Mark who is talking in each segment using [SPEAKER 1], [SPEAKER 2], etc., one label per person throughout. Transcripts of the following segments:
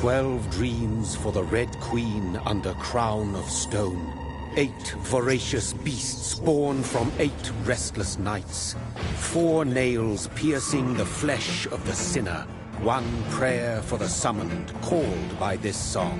[SPEAKER 1] 12 dreams for the Red Queen under crown of stone. 8 voracious beasts born from 8 restless nights. 4 nails piercing the flesh of the sinner. 1 prayer for the summoned, called by this song.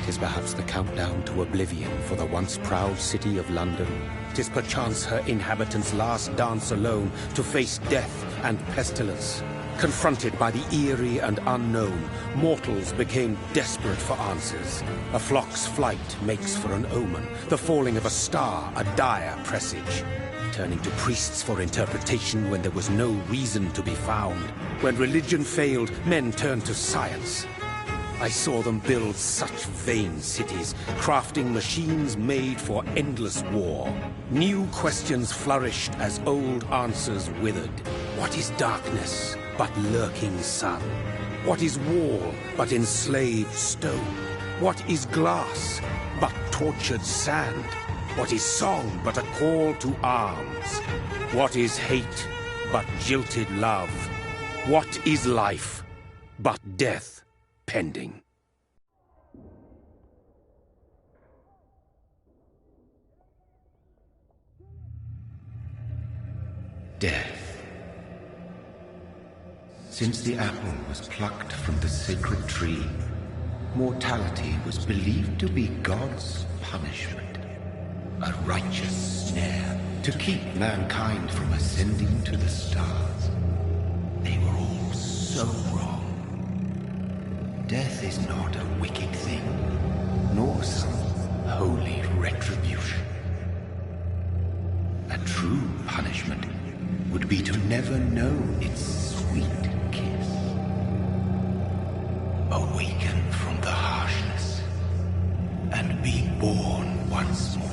[SPEAKER 1] 'Tis perhaps the countdown to oblivion for the once proud city of London. 'Tis perchance her inhabitants' last dance alone to face death and pestilence. Confronted by the eerie and unknown, mortals became desperate for answers. A flock's flight makes for an omen, the falling of a star a dire presage. Turning to priests for interpretation when there was no reason to be found. When religion failed, men turned to science. I saw them build such vain cities, crafting machines made for endless war. New questions flourished as old answers withered. What is darkness but lurking sun? What is wall but enslaved stone? What is glass but tortured sand? What is song but a call to arms? What is hate but jilted love? What is life but death pending?
[SPEAKER 2] Death. Since the apple was plucked from the sacred tree, mortality was believed to be God's punishment. A righteous snare to keep mankind from ascending to the stars. They were all so wrong. Death is not a wicked thing, nor some holy retribution. A true punishment would be to never know its sweet kiss. Awaken from the harshness and be born once more.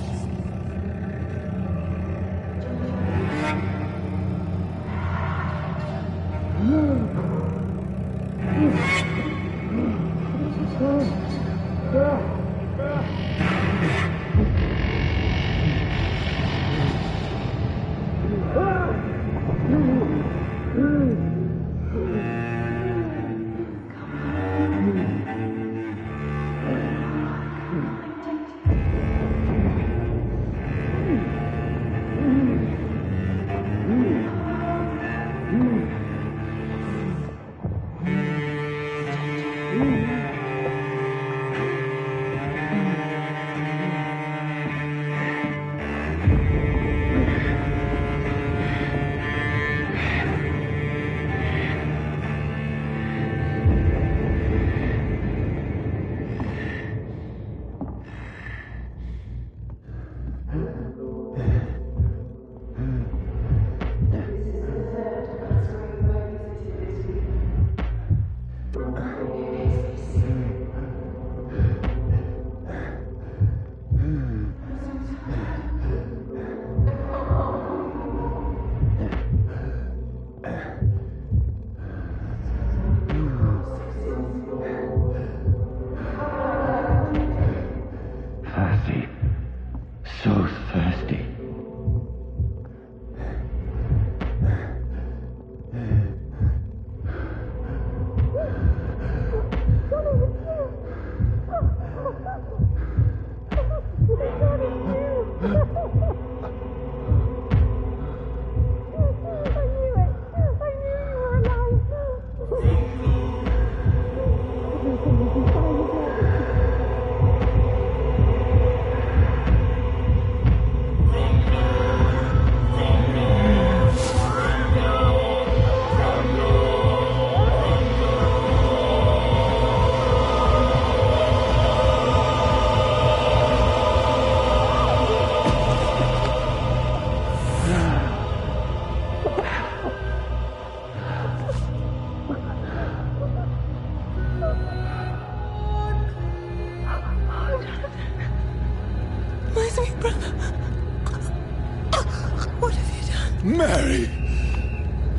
[SPEAKER 3] Mary!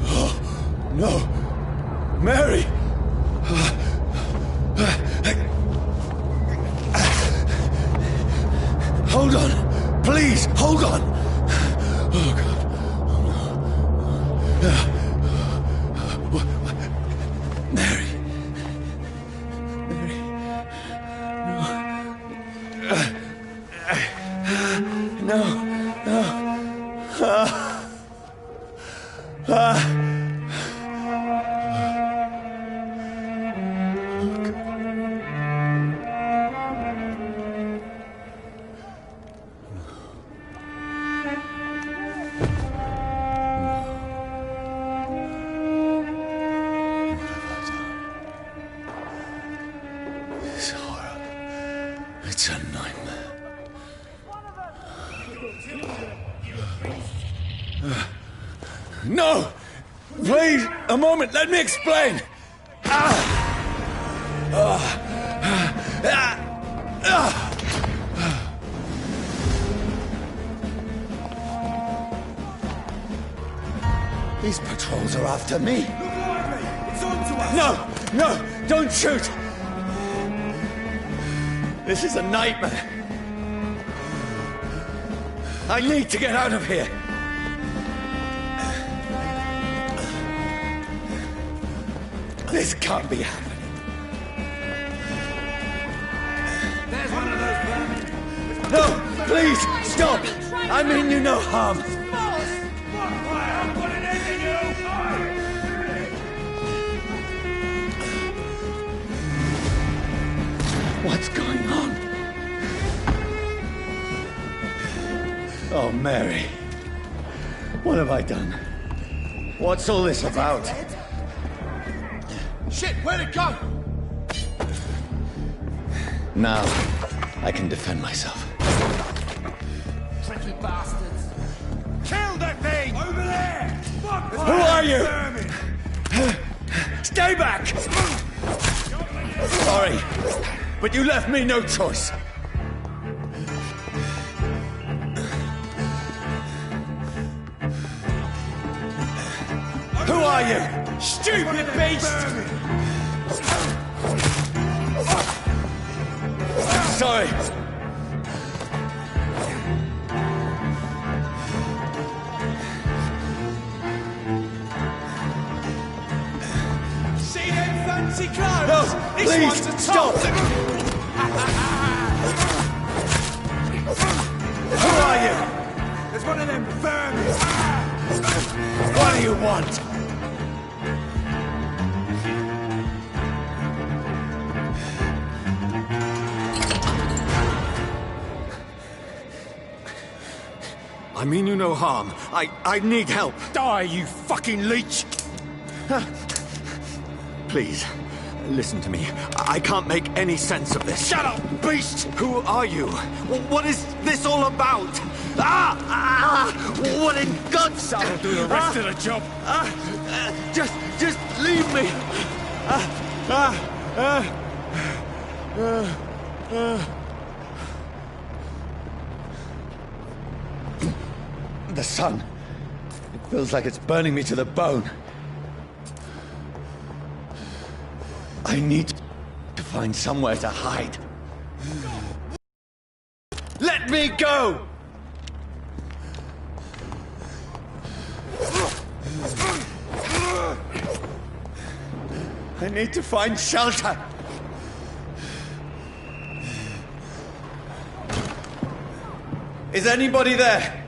[SPEAKER 3] Oh, no! Mary! Hold on! Please, hold on! Oh, God. Oh, no. Mary. It's a nightmare. No! Please, a moment, let me explain! These patrols are after me.
[SPEAKER 4] Look lively! It's on to us!
[SPEAKER 3] No! No! Don't shoot! This is a nightmare. I need to get out of here. This can't be happening.
[SPEAKER 4] There's one of those vermin!
[SPEAKER 3] No! Please! Stop! I mean you no harm.
[SPEAKER 4] I'm putting it in you!
[SPEAKER 3] What's going on? Oh, Mary. What have I done? What's all this about?
[SPEAKER 4] Shit, where'd it go?
[SPEAKER 3] Now, I can defend myself.
[SPEAKER 4] Tricky bastards! Kill the thing! Over there!
[SPEAKER 3] Who are you? Stay back! Sorry, but you left me no choice. Who are you? Stupid beast! Sorry.
[SPEAKER 4] See them fancy clothes?
[SPEAKER 3] No,
[SPEAKER 4] This
[SPEAKER 3] please,
[SPEAKER 4] one's a
[SPEAKER 3] stop!
[SPEAKER 4] top!
[SPEAKER 3] Who are you?
[SPEAKER 4] There's one of them vermin!
[SPEAKER 3] What do you want? I mean you no harm. I need help.
[SPEAKER 4] Die, you fucking leech!
[SPEAKER 3] Please, listen to me. I can't make any sense of this.
[SPEAKER 4] Shut up, beast!
[SPEAKER 3] Who are you? What is this all about? What in God's name?
[SPEAKER 4] I'll do the rest of the job.
[SPEAKER 3] Just leave me. The sun. It feels like it's burning me to the bone. I need to find somewhere to hide. Let me go! I need to find shelter. Is anybody there?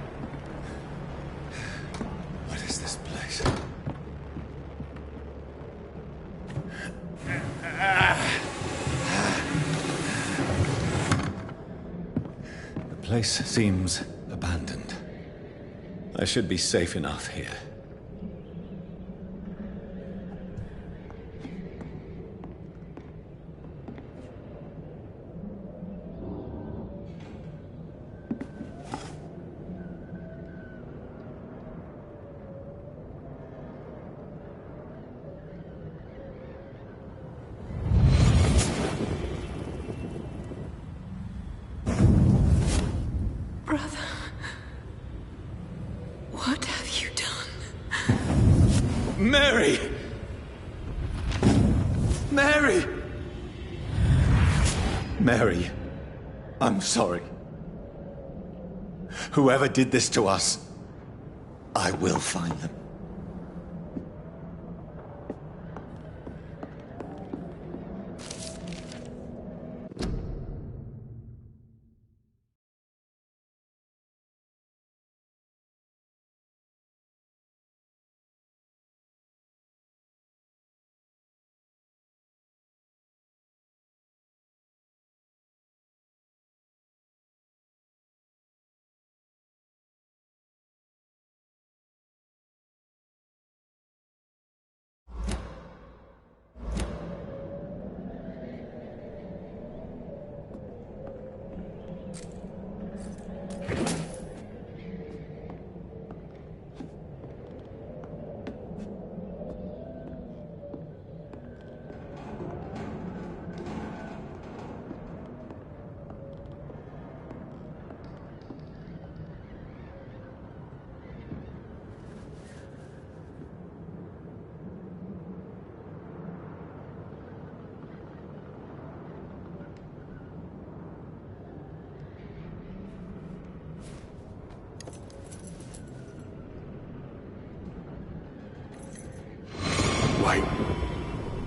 [SPEAKER 3] What is this place? The place seems abandoned. I should be safe enough here.
[SPEAKER 5] Brother, what have you done?
[SPEAKER 3] Mary! Mary! Mary, I'm sorry. Whoever did this to us, I will find them.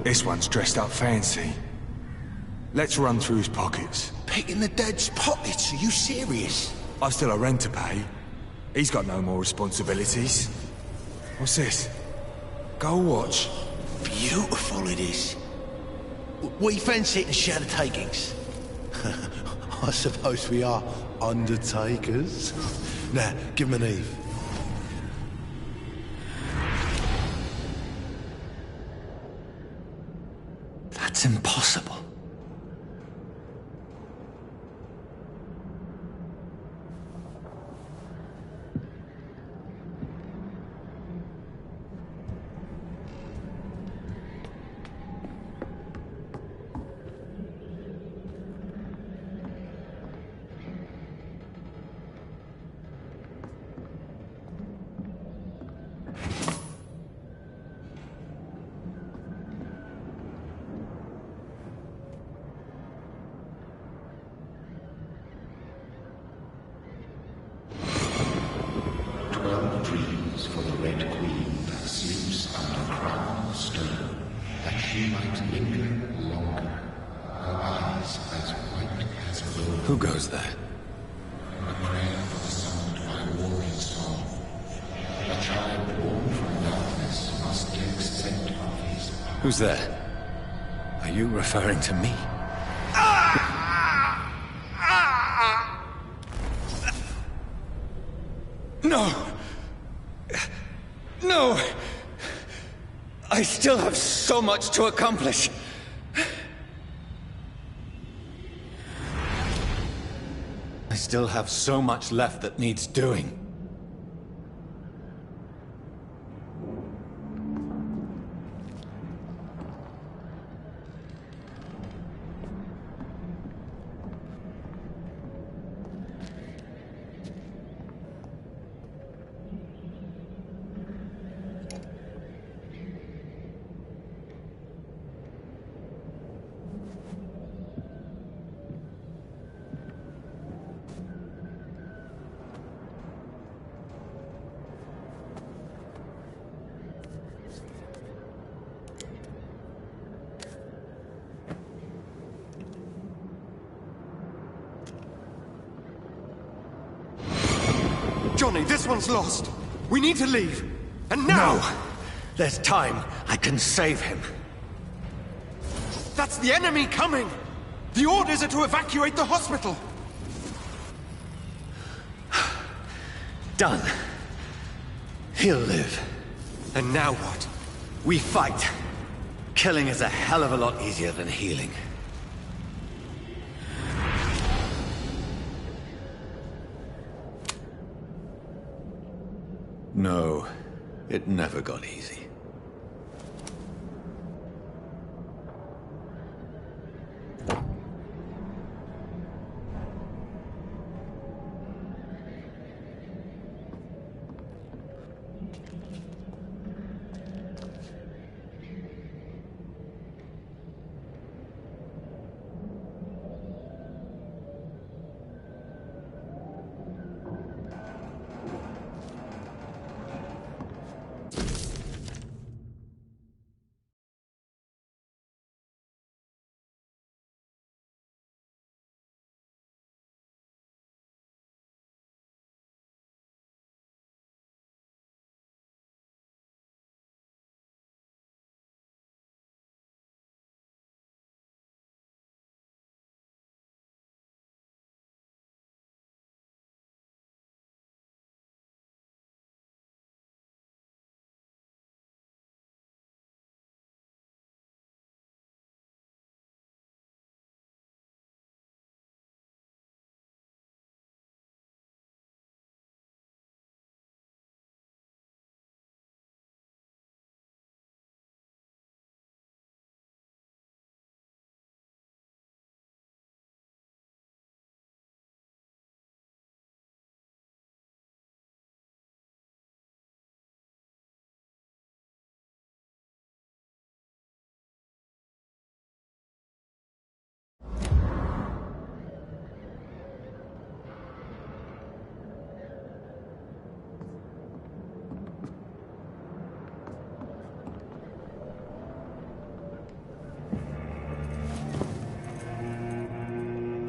[SPEAKER 4] This one's dressed up fancy. Let's run through his pockets.
[SPEAKER 5] Picking the dead's pockets? Are you serious?
[SPEAKER 4] I've still a rent to pay. He's got no more responsibilities. What's this? Gold watch.
[SPEAKER 5] Beautiful it is. We fancy it and share the takings. I suppose we are undertakers. Now, give him an Eve.
[SPEAKER 3] That's impossible.
[SPEAKER 2] Dreams for the Red Queen that sleeps under crown of stone, that she might linger longer, her eyes as white as gold.
[SPEAKER 3] Who goes there?
[SPEAKER 2] A prayer for the summoned by warring song. A child born from darkness must take scent of his power.
[SPEAKER 3] Who's there? Are you referring to me? No! No! I still have so much to accomplish. I still have so much left that needs doing.
[SPEAKER 6] Johnny, this one's lost. We need to leave. And now!
[SPEAKER 3] No! There's time. I can save him.
[SPEAKER 6] That's the enemy coming! The orders are to evacuate the hospital!
[SPEAKER 3] Done. He'll live.
[SPEAKER 6] And now what?
[SPEAKER 3] We fight. Killing is a hell of a lot easier than healing. No, it never got easy.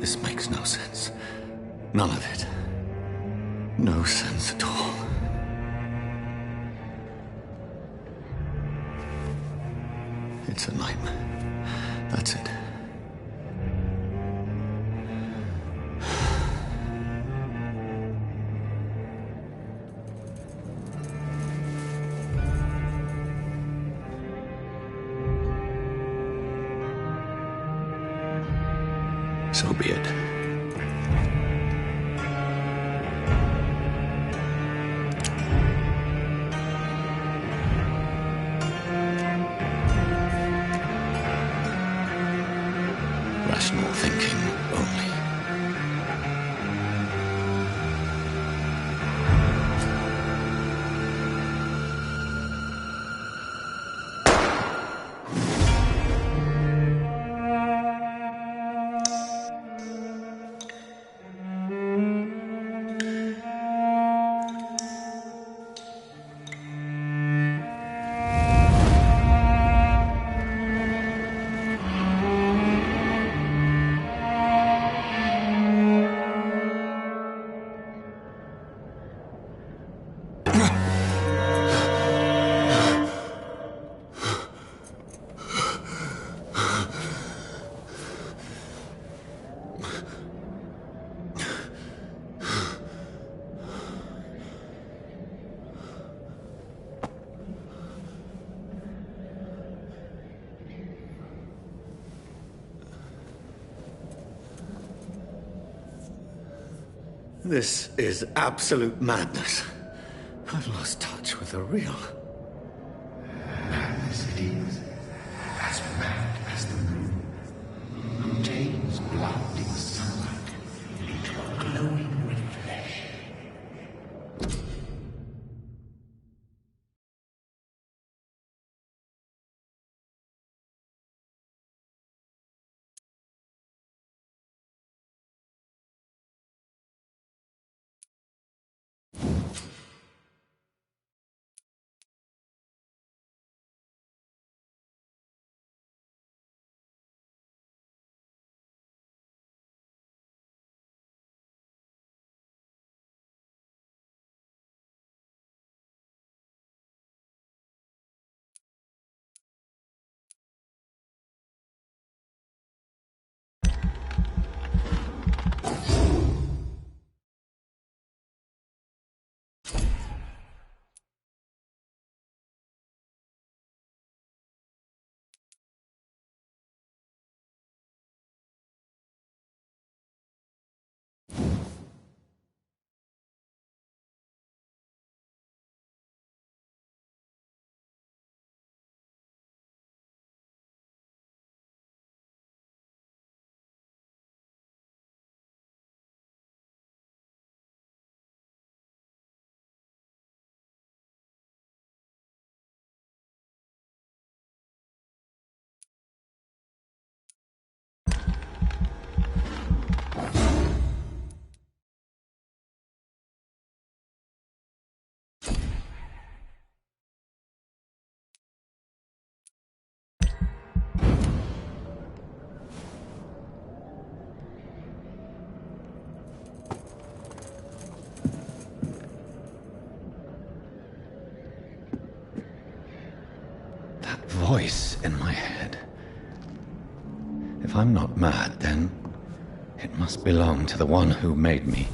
[SPEAKER 3] This makes no sense. None of it. No sense at all. It's a nightmare. That's it. So be it. Rational thinking only. This is absolute madness. I've lost touch with the real.
[SPEAKER 2] Madness it is, as mad as the moon, who takes blinding sunlight into a glowing red flesh.
[SPEAKER 3] Voice in my head. If I'm not mad, then it must belong to the one who made me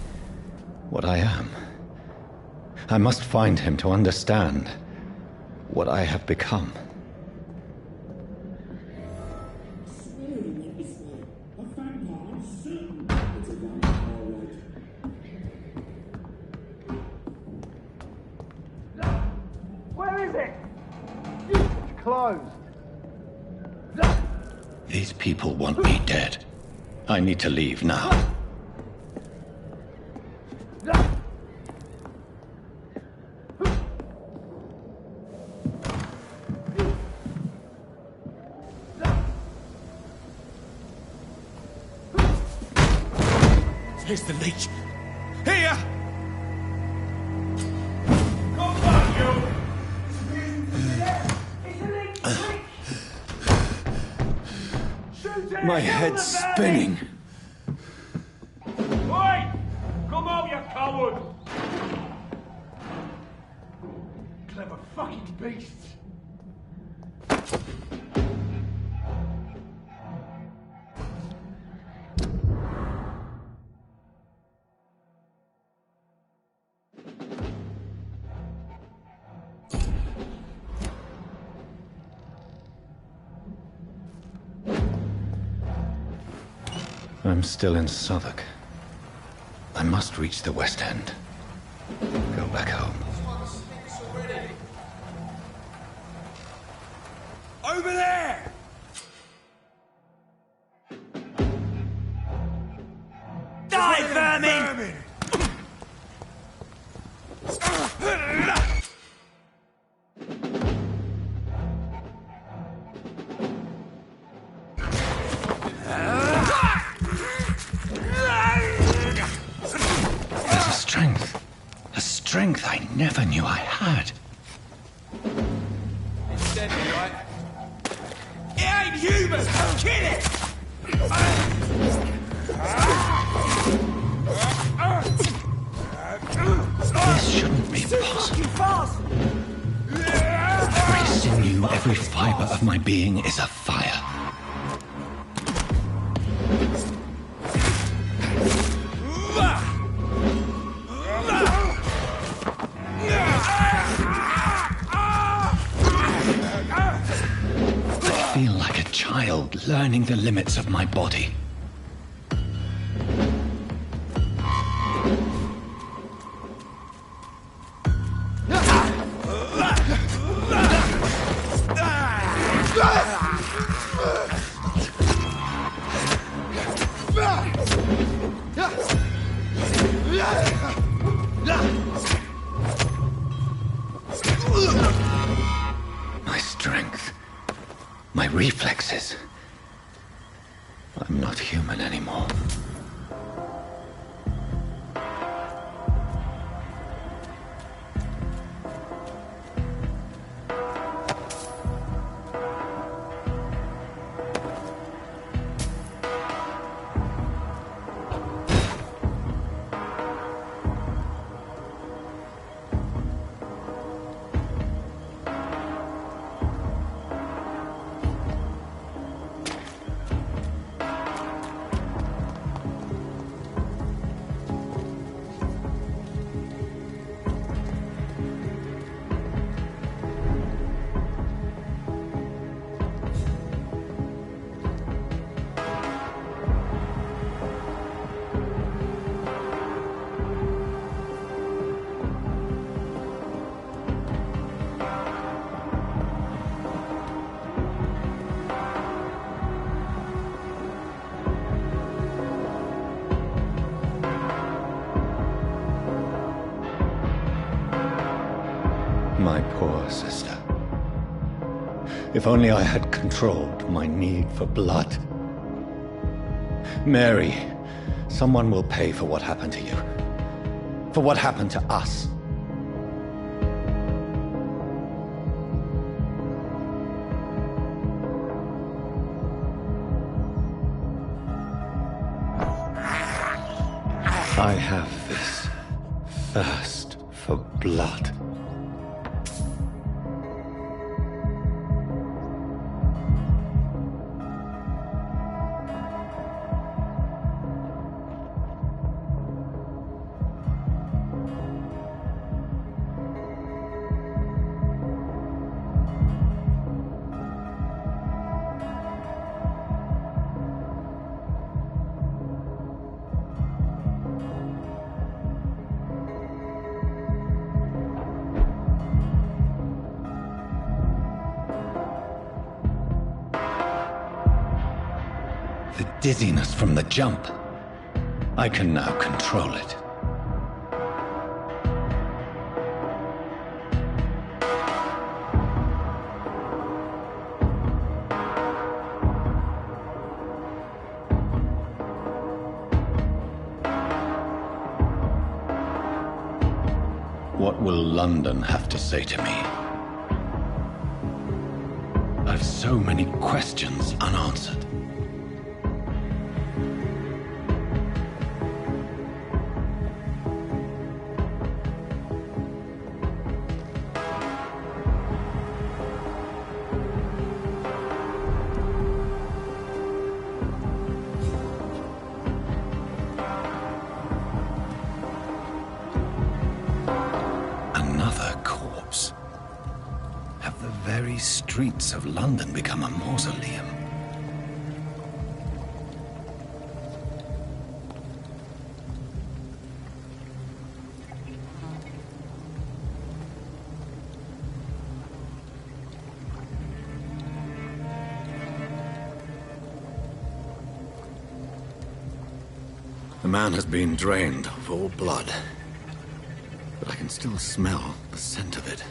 [SPEAKER 3] what I am. I must find him to understand what I have become.
[SPEAKER 7] Where is it? It's closed.
[SPEAKER 3] These people want me dead. I need to leave now.
[SPEAKER 4] Here's the leech. Here! Come on, you!
[SPEAKER 3] My head's spinning.
[SPEAKER 7] forward! Clever fucking beasts!
[SPEAKER 3] I'm still in Southwark. I must reach the West End. Go back home.
[SPEAKER 4] Over there! Die, vermin!
[SPEAKER 3] Strength I never knew I had.
[SPEAKER 4] It's dead, right? It ain't human! Kill it!
[SPEAKER 3] This shouldn't be possible. Every sinew, every fiber of my being is afire. I feel like a child learning the limits of my body. My strength, my reflexes. I'm not human anymore. My poor sister. If only I had controlled my need for blood. Mary, someone will pay for what happened to you. For what happened to us. I have this thirst for blood. The dizziness from the jump. I can now control it. What will London have to say to me? I've so many questions unanswered. these streets of London become a mausoleum? The man has been drained of all blood, but I can still smell the scent of it.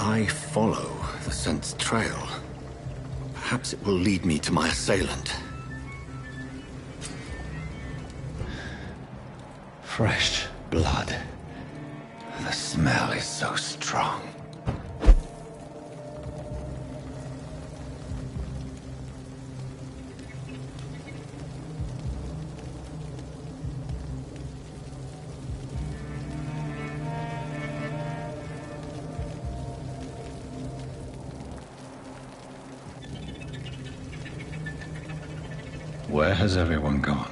[SPEAKER 3] I follow the scent's trail. Perhaps it will lead me to my assailant. Fresh blood. The smell is so strong. Where has everyone gone?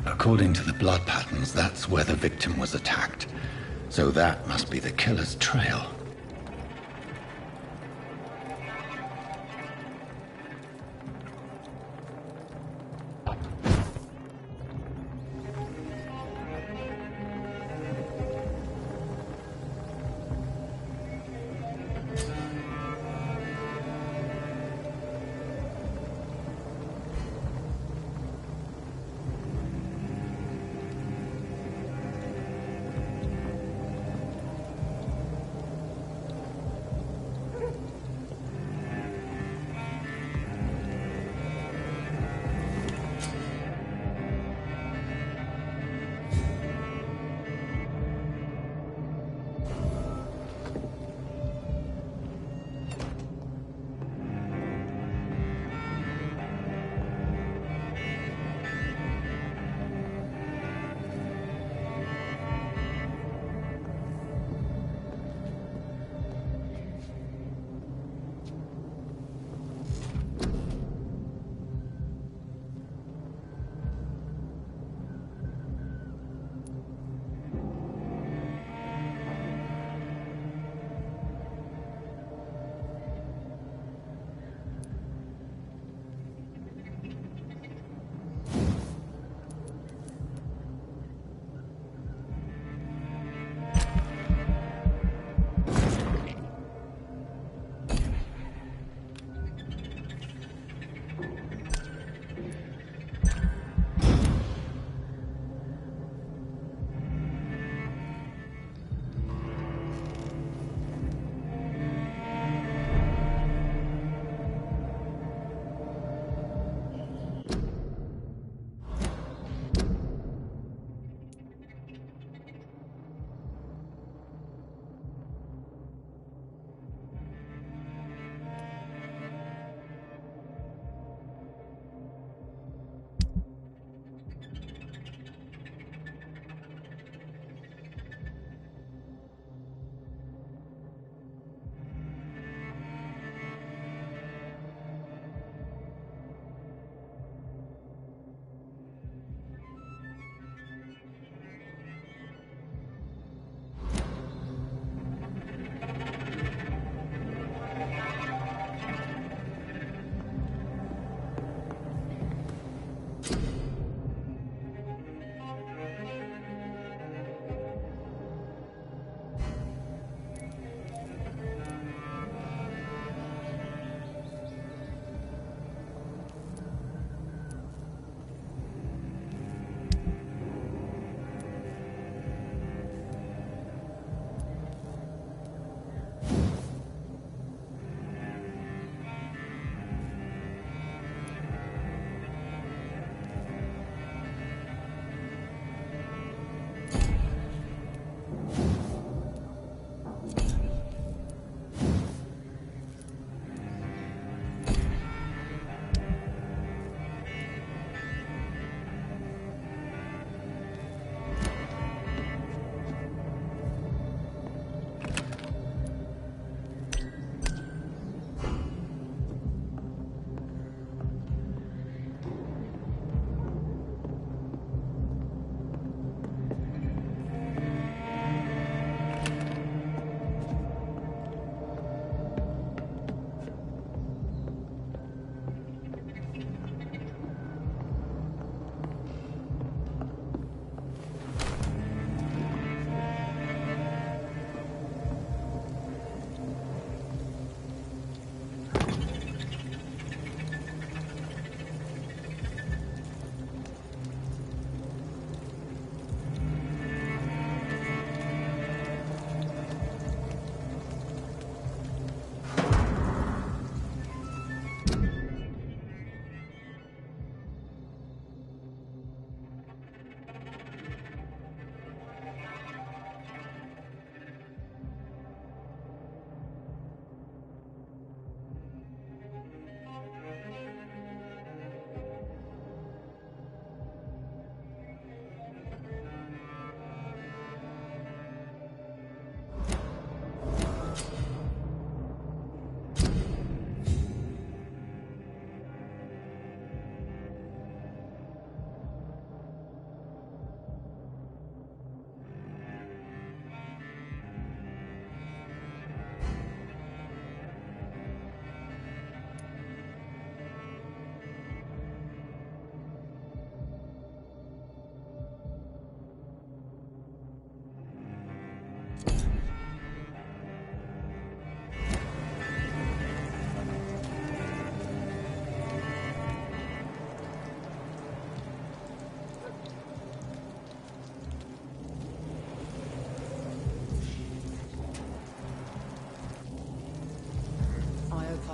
[SPEAKER 3] According to the blood patterns, that's where the victim was attacked. So that must be the killer's trail.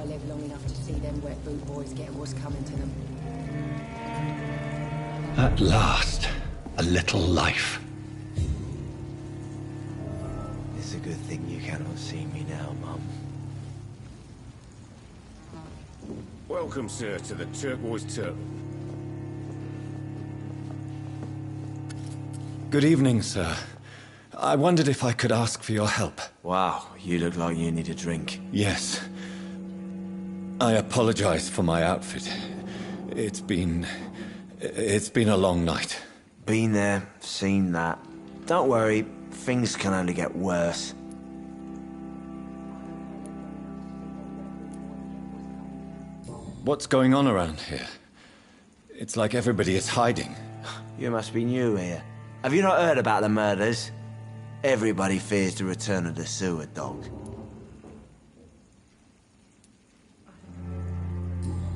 [SPEAKER 8] I live long enough to see them wet boot boys get what's coming to them.
[SPEAKER 3] At last, a little life.
[SPEAKER 9] It's a good thing you cannot see me now, Mum.
[SPEAKER 10] Welcome, sir, to the Turquoise Turtle.
[SPEAKER 3] Good evening, sir. I wondered if I could ask for your help.
[SPEAKER 9] Wow, you look like you need a drink.
[SPEAKER 3] Yes. I apologize for my outfit. It's been a long night.
[SPEAKER 9] Been there, seen that. Don't worry, things can only get worse.
[SPEAKER 3] What's going on around here? It's like everybody is hiding.
[SPEAKER 9] You must be new here. Have you not heard about the murders? Everybody fears the return of the sewer dog.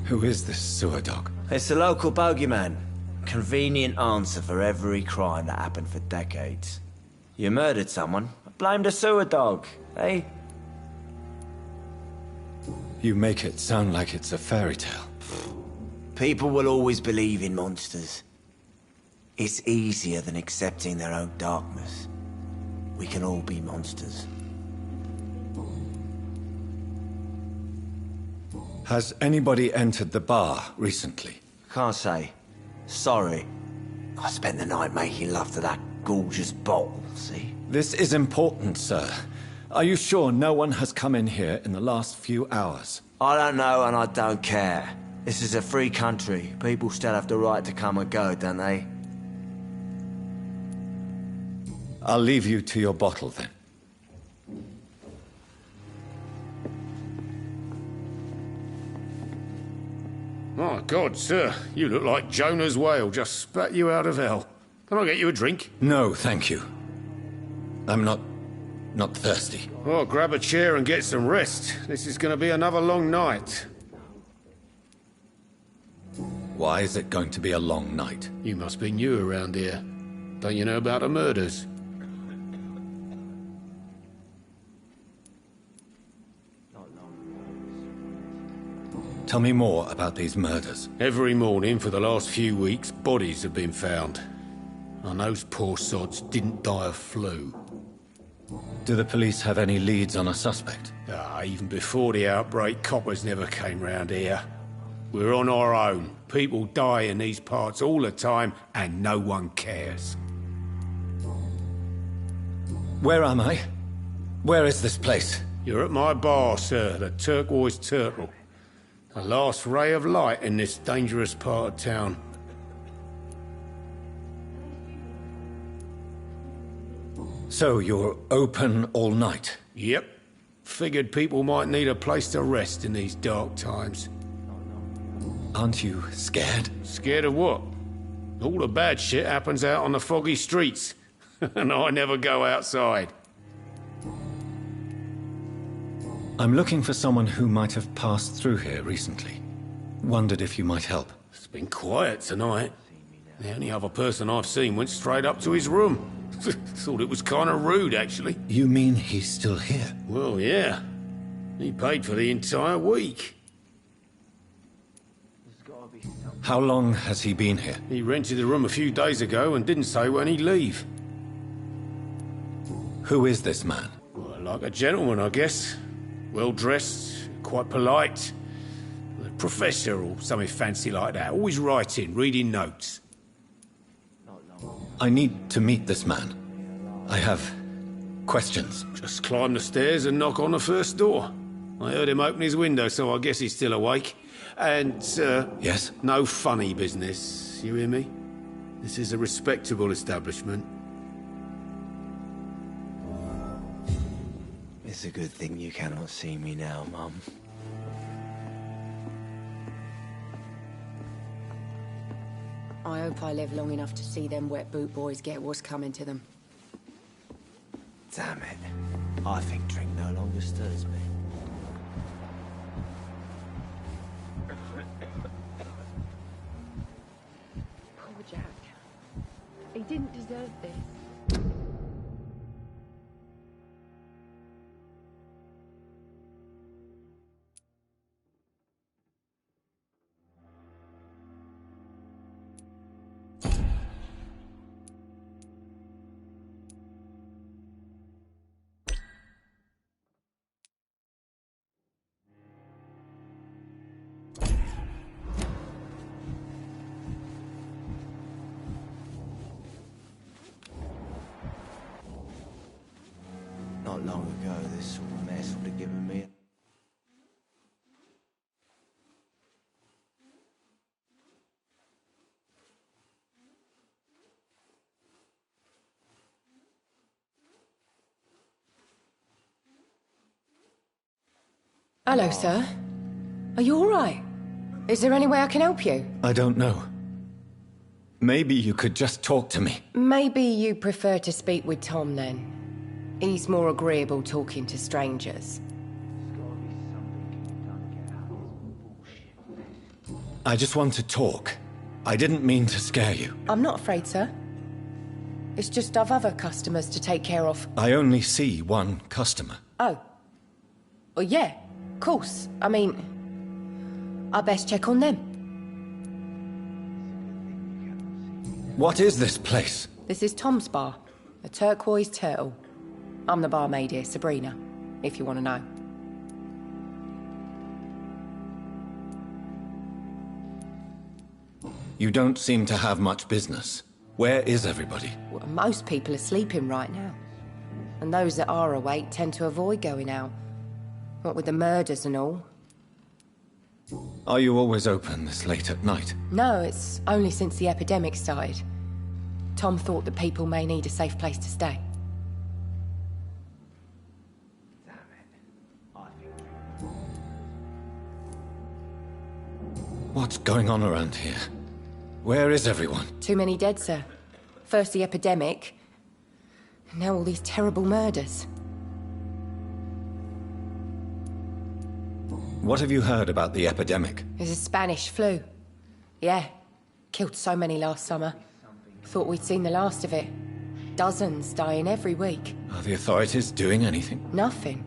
[SPEAKER 3] Who is this sewer dog?
[SPEAKER 9] It's the local bogeyman. Convenient answer for every crime that happened for decades. You murdered someone, blame the sewer dog, eh?
[SPEAKER 3] You make it sound like it's a fairy tale.
[SPEAKER 9] People will always believe in monsters. It's easier than accepting their own darkness. We can all be monsters.
[SPEAKER 3] Has anybody entered the bar recently?
[SPEAKER 9] Can't say. Sorry. I spent the night making love to that gorgeous bottle, see?
[SPEAKER 3] This is important, sir. Are you sure no one has come in here in the last few hours?
[SPEAKER 9] I don't know and I don't care. This is a free country. People still have the right to come and go, don't they?
[SPEAKER 3] I'll leave you to your bottle, then.
[SPEAKER 10] My God, sir, you look like Jonah's whale just spat you out of hell. Can I get you a drink?
[SPEAKER 3] No, thank you. I'm not thirsty.
[SPEAKER 10] Well, grab a chair and get some rest. This is going to be another long night.
[SPEAKER 3] Why is it going to be a long night?
[SPEAKER 10] You must be new around here. Don't you know about the murders?
[SPEAKER 3] Tell me more about these murders.
[SPEAKER 10] Every morning for the last few weeks, bodies have been found. And those poor sods didn't die of flu.
[SPEAKER 3] Do the police have any leads on a suspect?
[SPEAKER 10] Even before the outbreak, coppers never came round here. We're on our own. People die in these parts all the time, and no one cares.
[SPEAKER 3] Where am I? Where is this place?
[SPEAKER 10] You're at my bar, sir, the Turquoise Turtle. The last ray of light in this dangerous part of town.
[SPEAKER 3] So you're open all night?
[SPEAKER 10] Yep. Figured people might need a place to rest in these dark times.
[SPEAKER 3] Aren't you scared?
[SPEAKER 10] Scared of what? All the bad shit happens out on the foggy streets. And I never go outside.
[SPEAKER 3] I'm looking for someone who might have passed through here recently. Wondered if you might help.
[SPEAKER 10] It's been quiet tonight. The only other person I've seen went straight up to his room. Thought it was kind of rude, actually.
[SPEAKER 3] You mean he's still here?
[SPEAKER 10] Well, yeah. He paid for the entire week.
[SPEAKER 3] How long has he been here?
[SPEAKER 10] He rented the room a few days ago and didn't say when he'd leave.
[SPEAKER 3] Who is this man?
[SPEAKER 10] Well, like a gentleman, I guess. Well-dressed, quite polite. A professor or something fancy like that. Always writing, reading notes.
[SPEAKER 3] I need to meet this man. I have questions.
[SPEAKER 10] Just climb the stairs and knock on the first door. I heard him open his window, so I guess he's still awake. And,
[SPEAKER 3] Yes?
[SPEAKER 10] no funny business, you hear me? This is a respectable establishment.
[SPEAKER 9] It's a good thing you cannot see me now, Mum.
[SPEAKER 8] I hope I live long enough to see them wet boot boys get what's coming to them.
[SPEAKER 9] Damn it. I think drink no longer stirs me.
[SPEAKER 11] Poor Jack. He didn't deserve this.
[SPEAKER 9] Not long ago, this sort of mess would have given me...
[SPEAKER 8] Hello, sir. Are you all right? Is there any way I can help you?
[SPEAKER 3] I don't know. Maybe you could just talk to me.
[SPEAKER 8] Maybe you prefer to speak with Tom, then. He's more agreeable talking to strangers.
[SPEAKER 3] I just want to talk. I didn't mean to scare you.
[SPEAKER 8] I'm not afraid, sir. It's just I've other customers to take care of.
[SPEAKER 3] I only see one customer.
[SPEAKER 8] Oh. Well, yeah, of course. I mean, I best check on them.
[SPEAKER 3] What is this place?
[SPEAKER 8] This is Tom's bar, a turquoise turtle. I'm the barmaid here, Sabrina, if you want to know.
[SPEAKER 3] You don't seem to have much business. Where is everybody?
[SPEAKER 8] Well, most people are sleeping right now. And those that are awake tend to avoid going out. What with the murders and all.
[SPEAKER 3] Are you always open this late at night?
[SPEAKER 8] No, it's only since the epidemic started. Tom thought that people may need a safe place to stay.
[SPEAKER 3] What's going on around here? Where is everyone?
[SPEAKER 8] Too many dead, sir. First the epidemic, and now all these terrible murders.
[SPEAKER 3] What have you heard about the epidemic?
[SPEAKER 8] There's a Spanish flu. Yeah, killed so many last summer. Thought we'd seen the last of it. Dozens dying every week.
[SPEAKER 3] Are the authorities doing anything?
[SPEAKER 8] Nothing.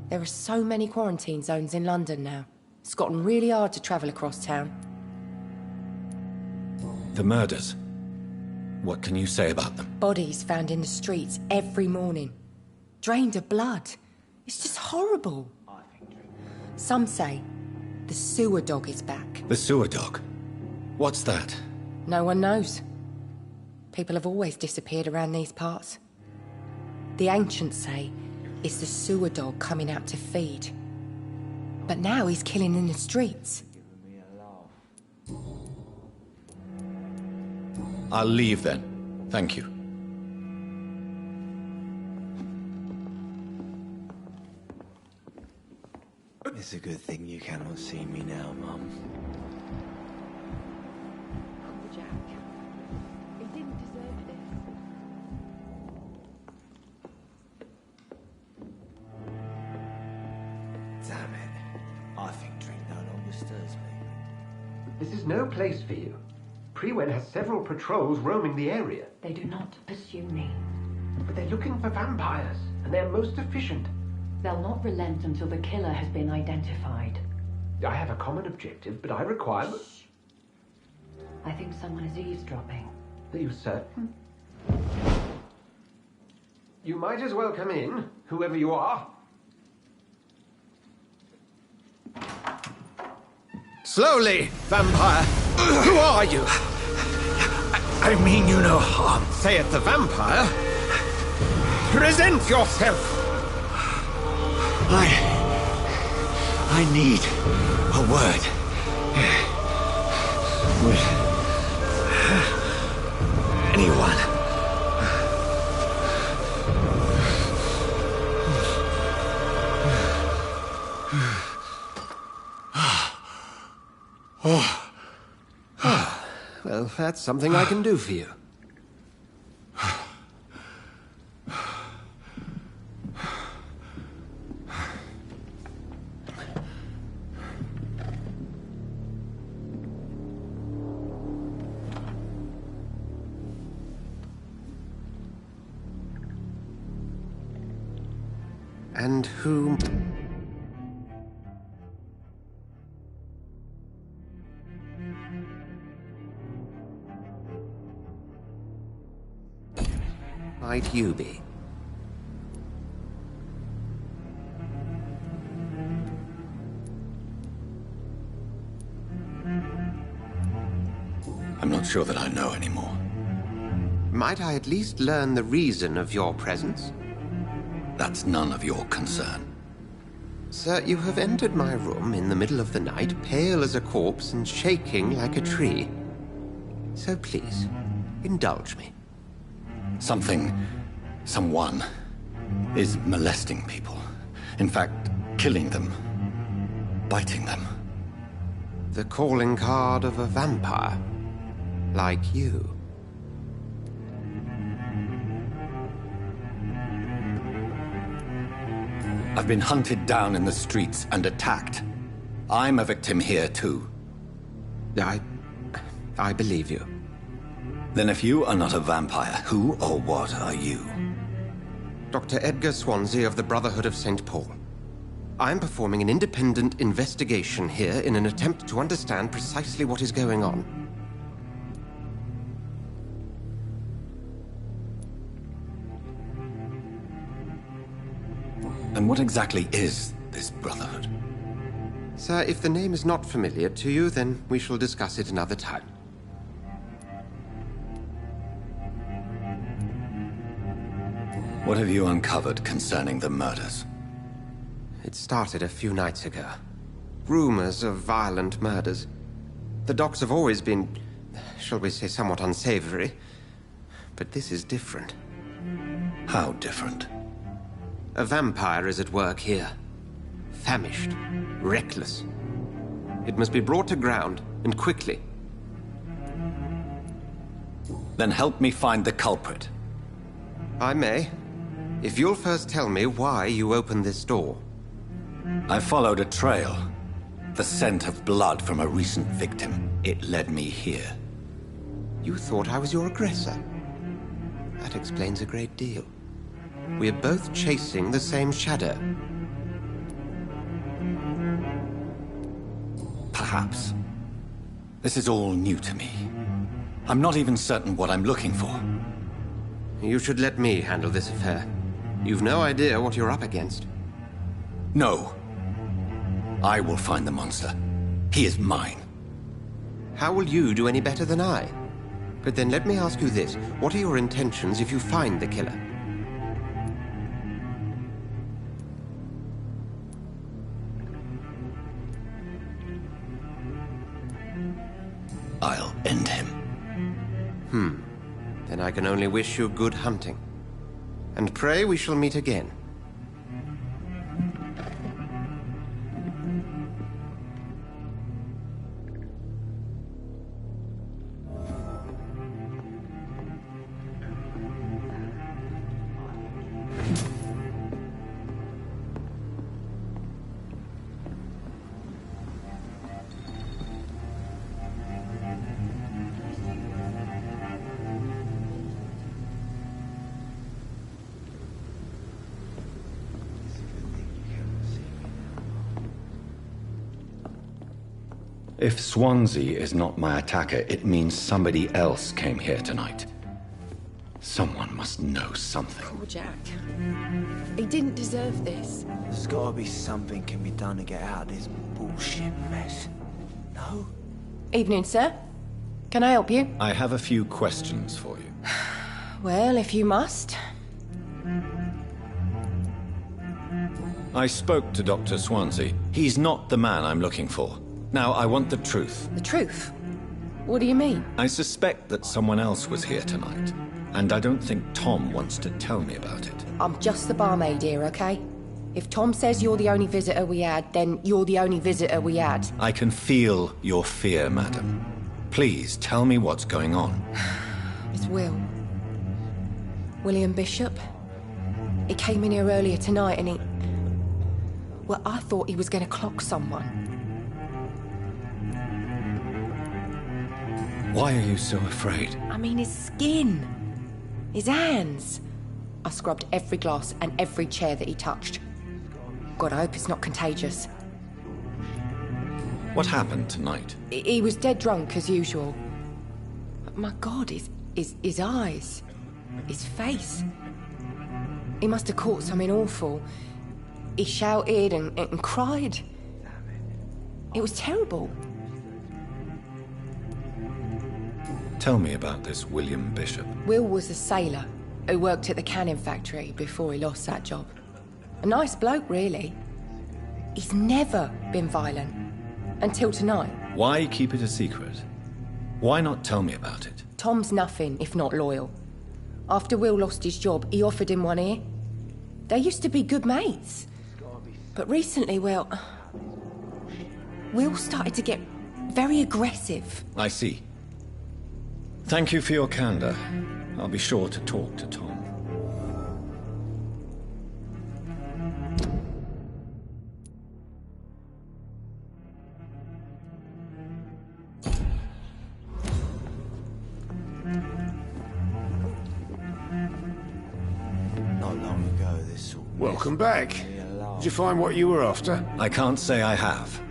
[SPEAKER 8] There are so many quarantine zones in London now. It's gotten really hard to travel across town.
[SPEAKER 3] The murders. What can you say about them?
[SPEAKER 8] Bodies found in the streets every morning. Drained of blood. It's just horrible. Some say the sewer dog is back.
[SPEAKER 3] The sewer dog? What's that?
[SPEAKER 8] No one knows. People have always disappeared around these parts. The ancients say it's the sewer dog coming out to feed. But now he's killing in the streets.
[SPEAKER 3] I'll leave then. Thank you.
[SPEAKER 9] It's a good thing you cannot see me now, Mum.
[SPEAKER 11] Poor Jack. He didn't deserve this.
[SPEAKER 9] Damn it. I think drink no longer stirs me.
[SPEAKER 7] This is no place for you. Prewen has several patrols roaming the area.
[SPEAKER 12] They do not pursue me.
[SPEAKER 7] But they're looking for vampires, and they're most efficient.
[SPEAKER 12] They'll not relent until the killer has been identified.
[SPEAKER 7] I have a common objective, but I require...
[SPEAKER 12] I think someone is eavesdropping.
[SPEAKER 7] Are you certain? You might as well come in, whoever you are.
[SPEAKER 1] Slowly, vampire! Who are you?
[SPEAKER 10] I mean you no harm.
[SPEAKER 1] Saith the vampire. Present yourself!
[SPEAKER 9] I need a word. With anyone.
[SPEAKER 1] Well, that's something I can do for you. And who... might you be?
[SPEAKER 3] I'm not sure that I know anymore.
[SPEAKER 1] Might I at least learn the reason of your presence?
[SPEAKER 3] that's none of your concern.
[SPEAKER 7] Sir, you have entered my room in the middle of the night, pale as a corpse and shaking like a tree. So please, indulge me.
[SPEAKER 3] Someone is molesting people. In fact, killing them. Biting them.
[SPEAKER 7] The calling card of a vampire. Like you.
[SPEAKER 3] I've been hunted down in the streets and attacked. I'm a victim here, too.
[SPEAKER 7] I believe you.
[SPEAKER 3] Then if you are not a vampire, who or what are you?
[SPEAKER 7] Dr. Edgar Swansea of the Brotherhood of St. Paul. I'm performing an independent investigation here in an attempt to understand precisely what is going on.
[SPEAKER 3] And what exactly is this Brotherhood?
[SPEAKER 7] Sir, if the name is not familiar to you, then we shall discuss it another time.
[SPEAKER 3] What have you uncovered concerning the murders?
[SPEAKER 7] It started a few nights ago. Rumors of violent murders. The docks have always been, shall we say, somewhat unsavory. But this is different.
[SPEAKER 3] How different?
[SPEAKER 7] A vampire is at work here. Famished. Reckless. It must be brought to ground, and quickly.
[SPEAKER 3] Then help me find the culprit.
[SPEAKER 7] I may. If you'll first tell me why you opened this door.
[SPEAKER 3] I followed a trail. The scent of blood from a recent victim. It led me here.
[SPEAKER 7] You thought I was your aggressor. That explains a great deal. We're both chasing the same shadow.
[SPEAKER 3] Perhaps. This is all new to me. I'm not even certain what I'm looking for.
[SPEAKER 7] You should let me handle this affair. You've no idea what you're up against.
[SPEAKER 3] No. I will find the monster. He is mine.
[SPEAKER 7] How will you do any better than I? But then let me ask you this. What are your intentions if you find the killer?
[SPEAKER 3] I'll end him.
[SPEAKER 7] Then I can only wish you good hunting. And pray we shall meet again.
[SPEAKER 3] If Swansea is not my attacker, it means somebody else came here tonight. Someone must know something.
[SPEAKER 11] Oh, Jack. He didn't deserve this.
[SPEAKER 9] There's gotta be something can be done to get out of this bullshit mess. No?
[SPEAKER 8] Evening, sir. Can I help you?
[SPEAKER 3] I have a few questions for you.
[SPEAKER 8] Well, if you must.
[SPEAKER 3] I spoke to Dr. Swansea. He's not the man I'm looking for. Now, I want the truth.
[SPEAKER 8] The truth? What do you mean?
[SPEAKER 3] I suspect that someone else was here tonight, and I don't think Tom wants to tell me about it.
[SPEAKER 8] I'm just the barmaid here, okay? If Tom says you're the only visitor we had, then you're the only visitor we had.
[SPEAKER 3] I can feel your fear, madam. Please, tell me what's going on.
[SPEAKER 8] It's Will. William Bishop. He came in here earlier tonight and he... Well, I thought he was going to clock someone.
[SPEAKER 3] Why are you so afraid?
[SPEAKER 8] I mean, his skin. His hands. I scrubbed every glass and every chair that he touched. God, I hope it's not contagious.
[SPEAKER 3] What happened tonight?
[SPEAKER 8] He was dead drunk, as usual. But my God, his eyes. His face. He must have caught something awful. He shouted and cried. It was terrible.
[SPEAKER 3] Tell me about this William Bishop.
[SPEAKER 8] Will was a sailor who worked at the cannon factory before he lost that job. A nice bloke, really. He's never been violent. Until tonight.
[SPEAKER 3] Why keep it a secret? Why not tell me about it?
[SPEAKER 8] Tom's nothing if not loyal. After Will lost his job, he offered him one ear. They used to be good mates. But recently, well... Will started to get very aggressive.
[SPEAKER 3] I see. Thank you for your candor. I'll be sure to talk to Tom.
[SPEAKER 9] Not long ago, this sort of...
[SPEAKER 10] Welcome back. Did you find what you were after?
[SPEAKER 3] I can't say I have.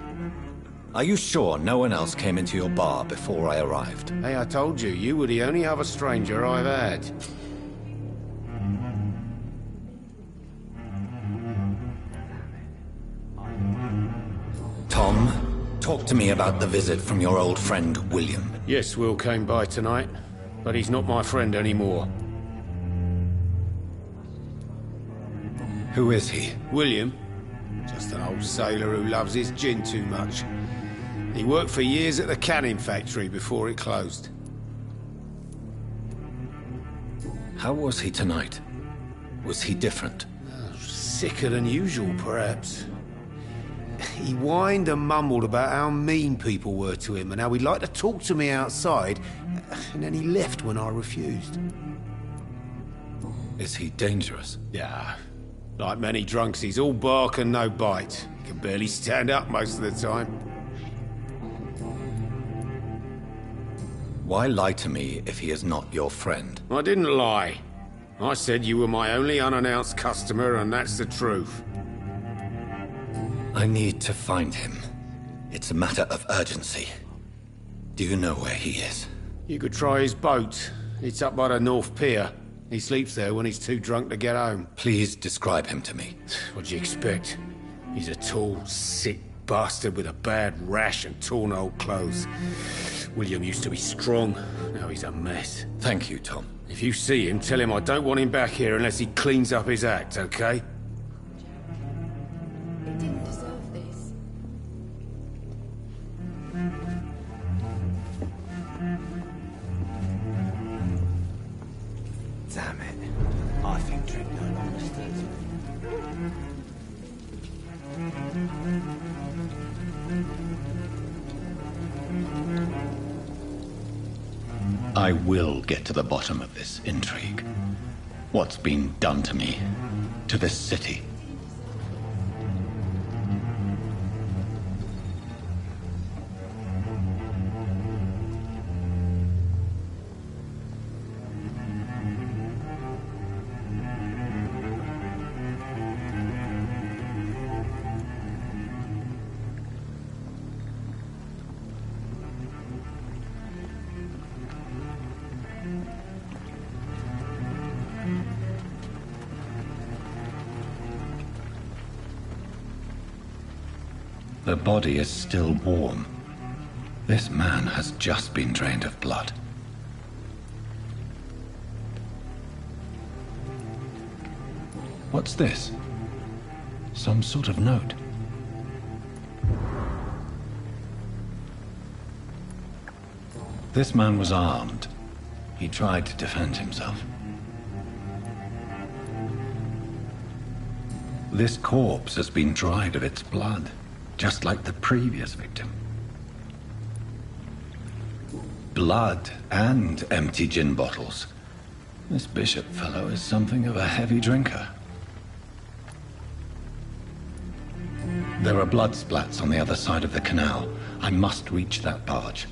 [SPEAKER 3] Are you sure no one else came into your bar before I arrived?
[SPEAKER 10] Hey, I told you, you were the only other stranger I've had.
[SPEAKER 3] Tom, talk to me about the visit from your old friend, William.
[SPEAKER 10] Yes, Will came by tonight, but he's not my friend anymore.
[SPEAKER 3] Who is he?
[SPEAKER 10] William? Just an old sailor who loves his gin too much. He worked for years at the canning factory before it closed.
[SPEAKER 3] How was he tonight? Was he different?
[SPEAKER 10] Sicker than usual, perhaps. He whined and mumbled about how mean people were to him and how he'd like to talk to me outside, and then he left when I refused.
[SPEAKER 3] Is he dangerous?
[SPEAKER 10] Yeah. Like many drunks, he's all bark and no bite. He can barely stand up most of the time.
[SPEAKER 3] Why lie to me if he is not your friend?
[SPEAKER 10] I didn't lie. I said you were my only unannounced customer, and that's the truth.
[SPEAKER 3] I need to find him. It's a matter of urgency. Do you know where he is?
[SPEAKER 10] You could try his boat. It's up by the North Pier. He sleeps there when he's too drunk to get home.
[SPEAKER 3] Please describe him to me.
[SPEAKER 10] What do you expect? He's a tall, sick bastard with a bad rash and torn old clothes. William used to be strong. Now he's a mess.
[SPEAKER 3] Thank you, Tom.
[SPEAKER 10] If you see him, tell him I don't want him back here unless he cleans up his act, okay?
[SPEAKER 11] He didn't deserve this.
[SPEAKER 9] Damn it. I think drink no longer stirs me.
[SPEAKER 3] I will get to the bottom of this intrigue. What's been done to me, to this city. The body is still warm. This man has just been drained of blood. What's this? Some sort of note. This man was armed. He tried to defend himself. This corpse has been dried of its blood, just like the previous victim. Blood and empty gin bottles. This bishop fellow is something of a heavy drinker. There are blood splats on the other side of the canal. I must reach that barge.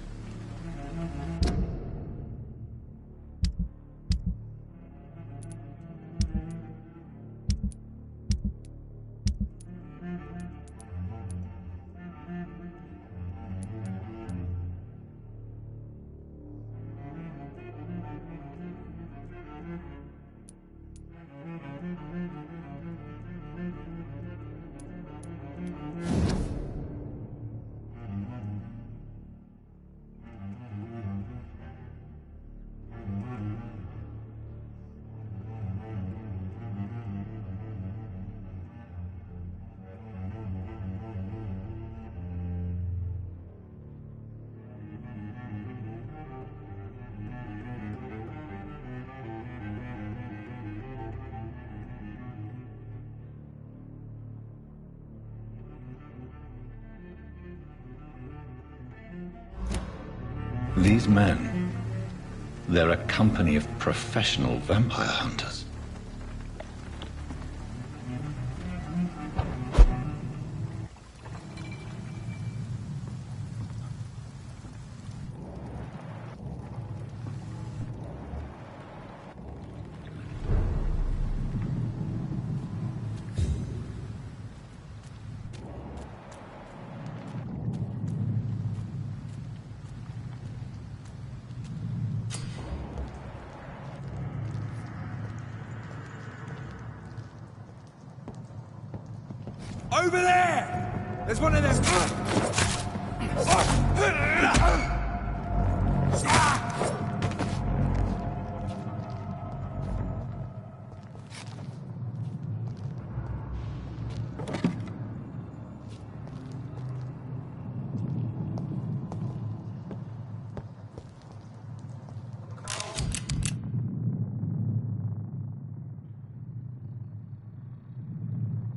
[SPEAKER 3] These men, they're a company of professional vampire hunters.
[SPEAKER 4] Over there! There's one of them.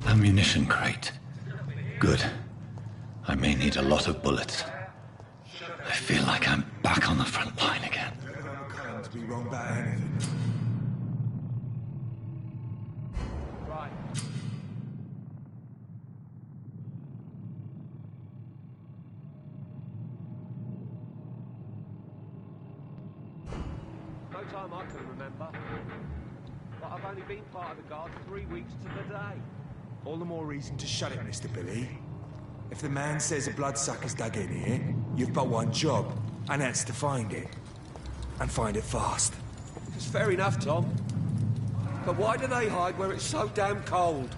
[SPEAKER 3] Ammunition crate. Good. I may need a lot of bullets. I feel like I'm back on the front line again.
[SPEAKER 4] To be wrong about anything. Right.
[SPEAKER 13] No time I can remember. But I've only been part of the guard 3 weeks to the day.
[SPEAKER 4] All the more reason to shut it, Mr. Billy. If the man says a bloodsucker's dug in here, you've but one job, and that's to find it. And find it fast.
[SPEAKER 13] It's fair enough, Tom. But why do they hide where it's so damn cold?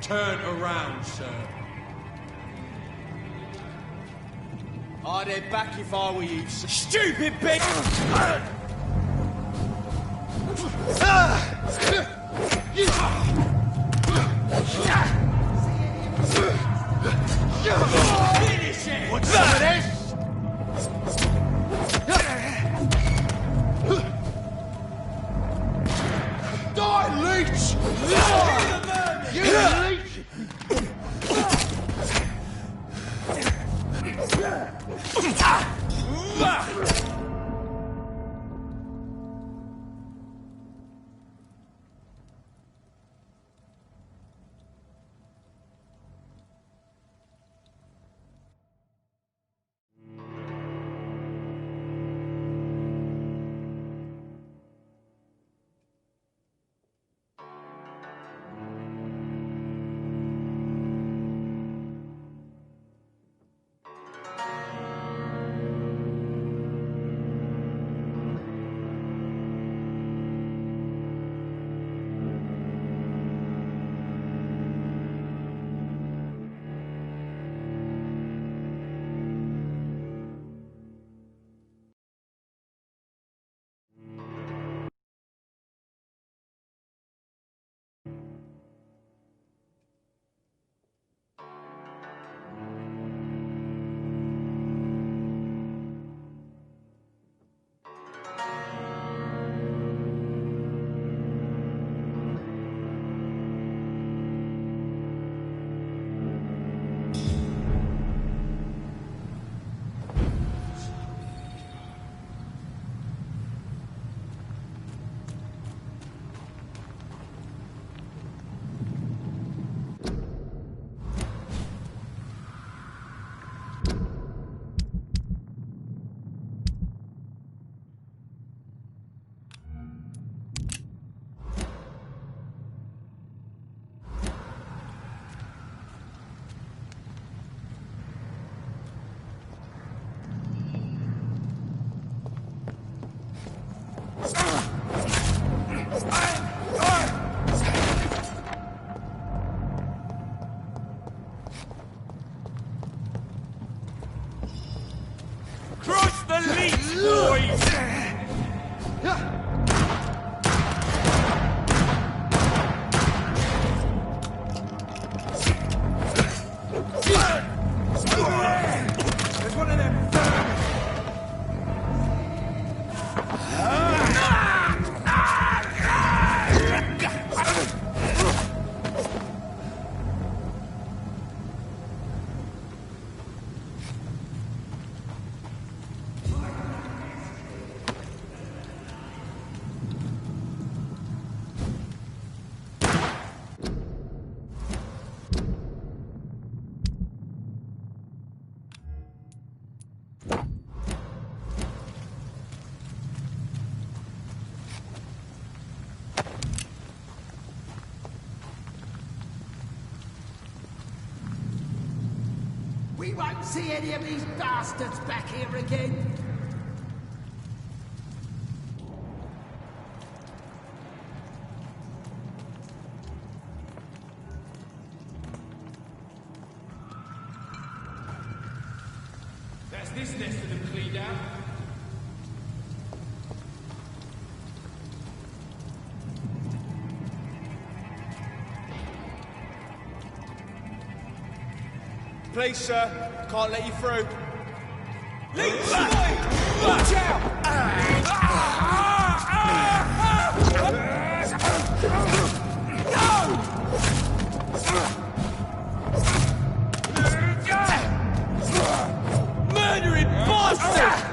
[SPEAKER 14] Turn around, sir. I'd head back if I were you, stupid bitch! Finish it! What's some of this? Die, leech! You leech!
[SPEAKER 15] We won't see any of these bastards back here again.
[SPEAKER 13] That's this nest of them cleaned out. Please, sir. Can't let you through. Leave! Watch out! Murdering bastard!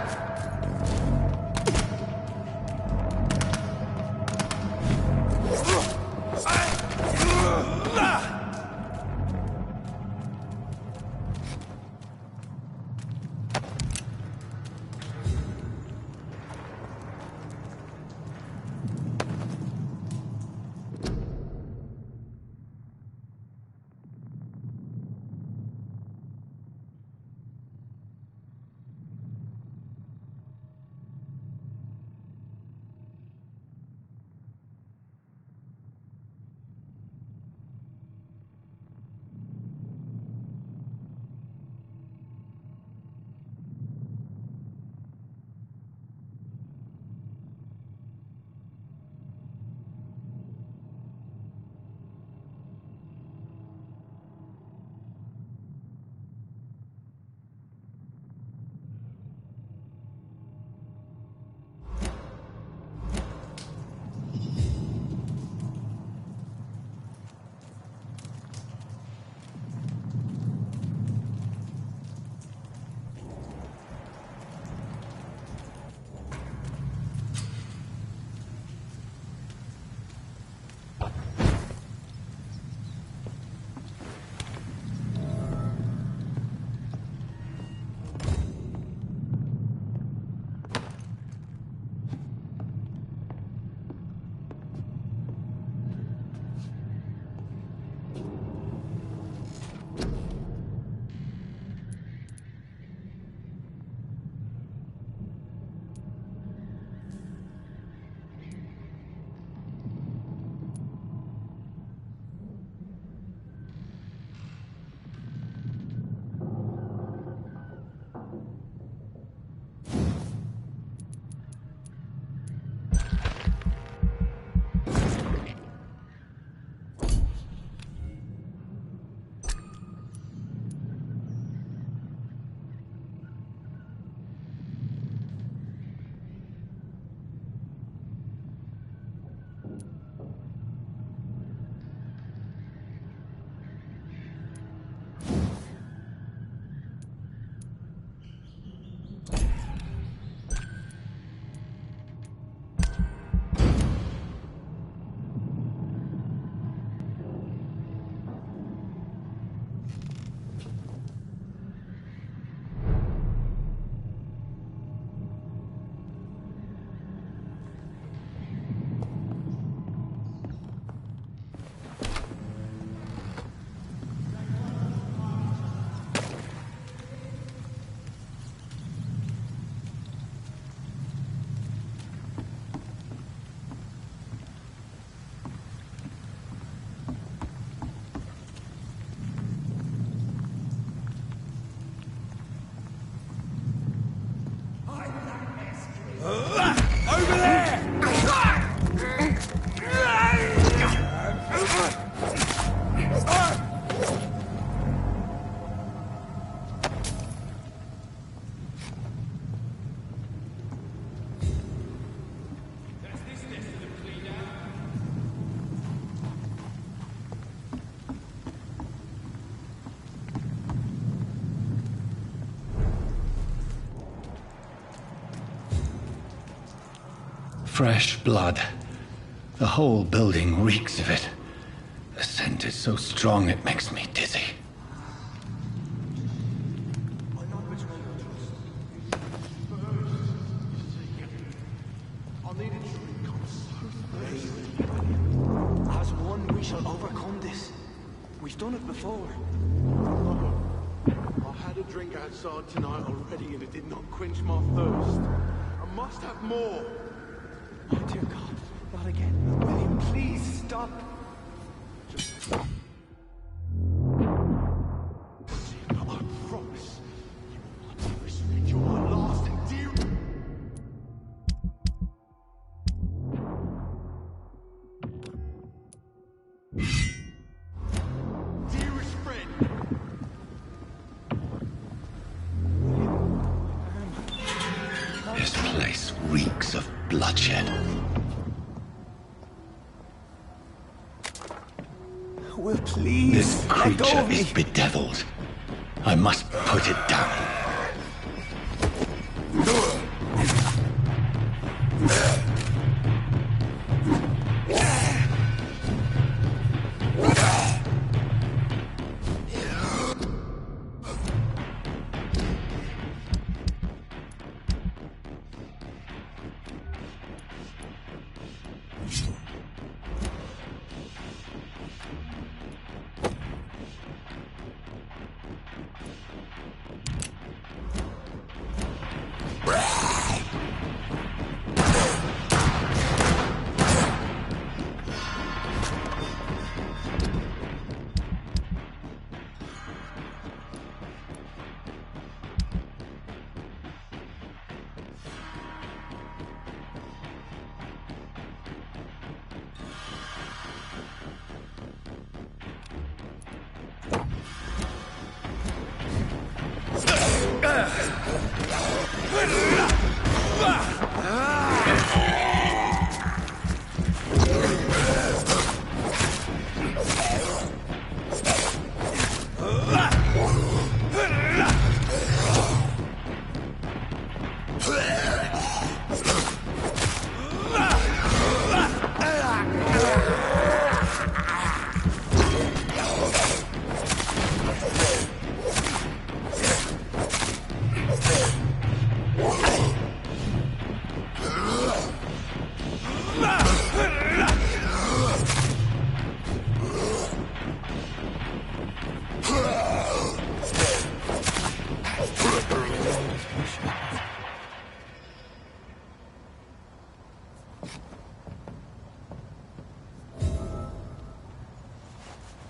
[SPEAKER 13] Over there!
[SPEAKER 3] Fresh blood. The whole building reeks of it. The scent is so strong it makes me dizzy.
[SPEAKER 16] As one, we shall overcome this. We've done it before.
[SPEAKER 6] I had a drink outside tonight already and it did not quench my thirst. I must have more.
[SPEAKER 16] Oh, dear God. Not again.
[SPEAKER 6] William, please stop. I promise. You are my dearest friend. You're my last and dear. Dearest friend.
[SPEAKER 3] This place reeks of bloodshed.
[SPEAKER 16] Will, please.
[SPEAKER 3] This creature is bedeviled. I must put it down.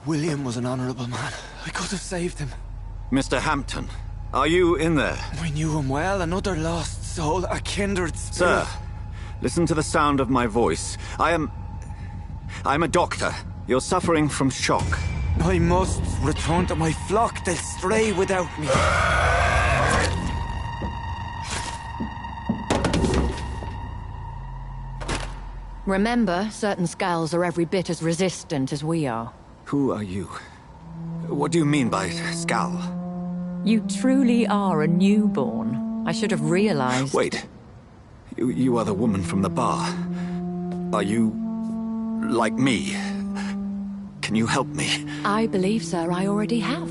[SPEAKER 16] William was an honorable man. I could have saved him.
[SPEAKER 3] Mr. Hampton, are you in there?
[SPEAKER 16] I knew him well, another lost soul, a kindred spirit.
[SPEAKER 3] Sir, listen to the sound of my voice. I'm a doctor. You're suffering from shock.
[SPEAKER 16] I must return to my flock. They'll stray without me.
[SPEAKER 17] Remember, certain skulls are every bit as resistant as we are.
[SPEAKER 3] Who are you? What do you mean by Skal?
[SPEAKER 17] You truly are a newborn. I should have realized.
[SPEAKER 3] Wait. You are the woman from the bar. Are you like me? Can you help me?
[SPEAKER 17] I believe, sir, I already have.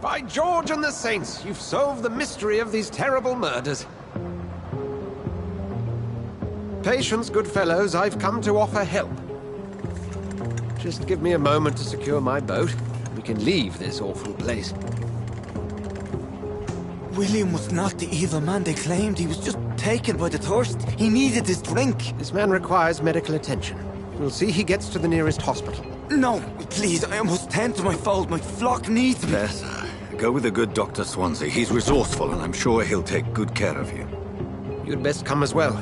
[SPEAKER 7] By George and the Saints, you've solved the mystery of these terrible murders. Patience, good fellows, I've come to offer help. Just give me a moment to secure my boat. We can leave this awful place.
[SPEAKER 16] William was not the evil man they claimed. He was just taken by the thirst. He needed his drink.
[SPEAKER 7] This man requires medical attention. We'll see he gets to the nearest hospital.
[SPEAKER 16] No, please, I must tend to my fold. My flock needs me.
[SPEAKER 3] There, sir. Go with the good Dr. Swansea. He's resourceful, and I'm sure he'll take good care of you.
[SPEAKER 7] You'd best come as well.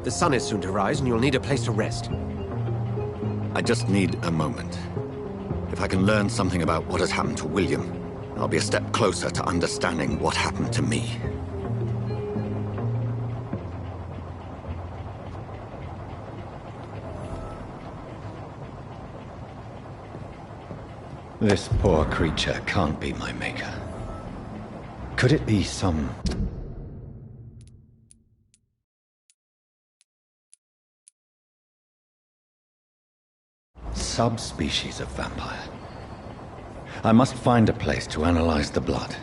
[SPEAKER 7] The sun is soon to rise, and you'll need a place to rest.
[SPEAKER 3] I just need a moment. If I can learn something about what has happened to William, I'll be a step closer to understanding what happened to me. This poor creature can't be my maker. Could it be some subspecies of vampire? I must find a place to analyze the blood.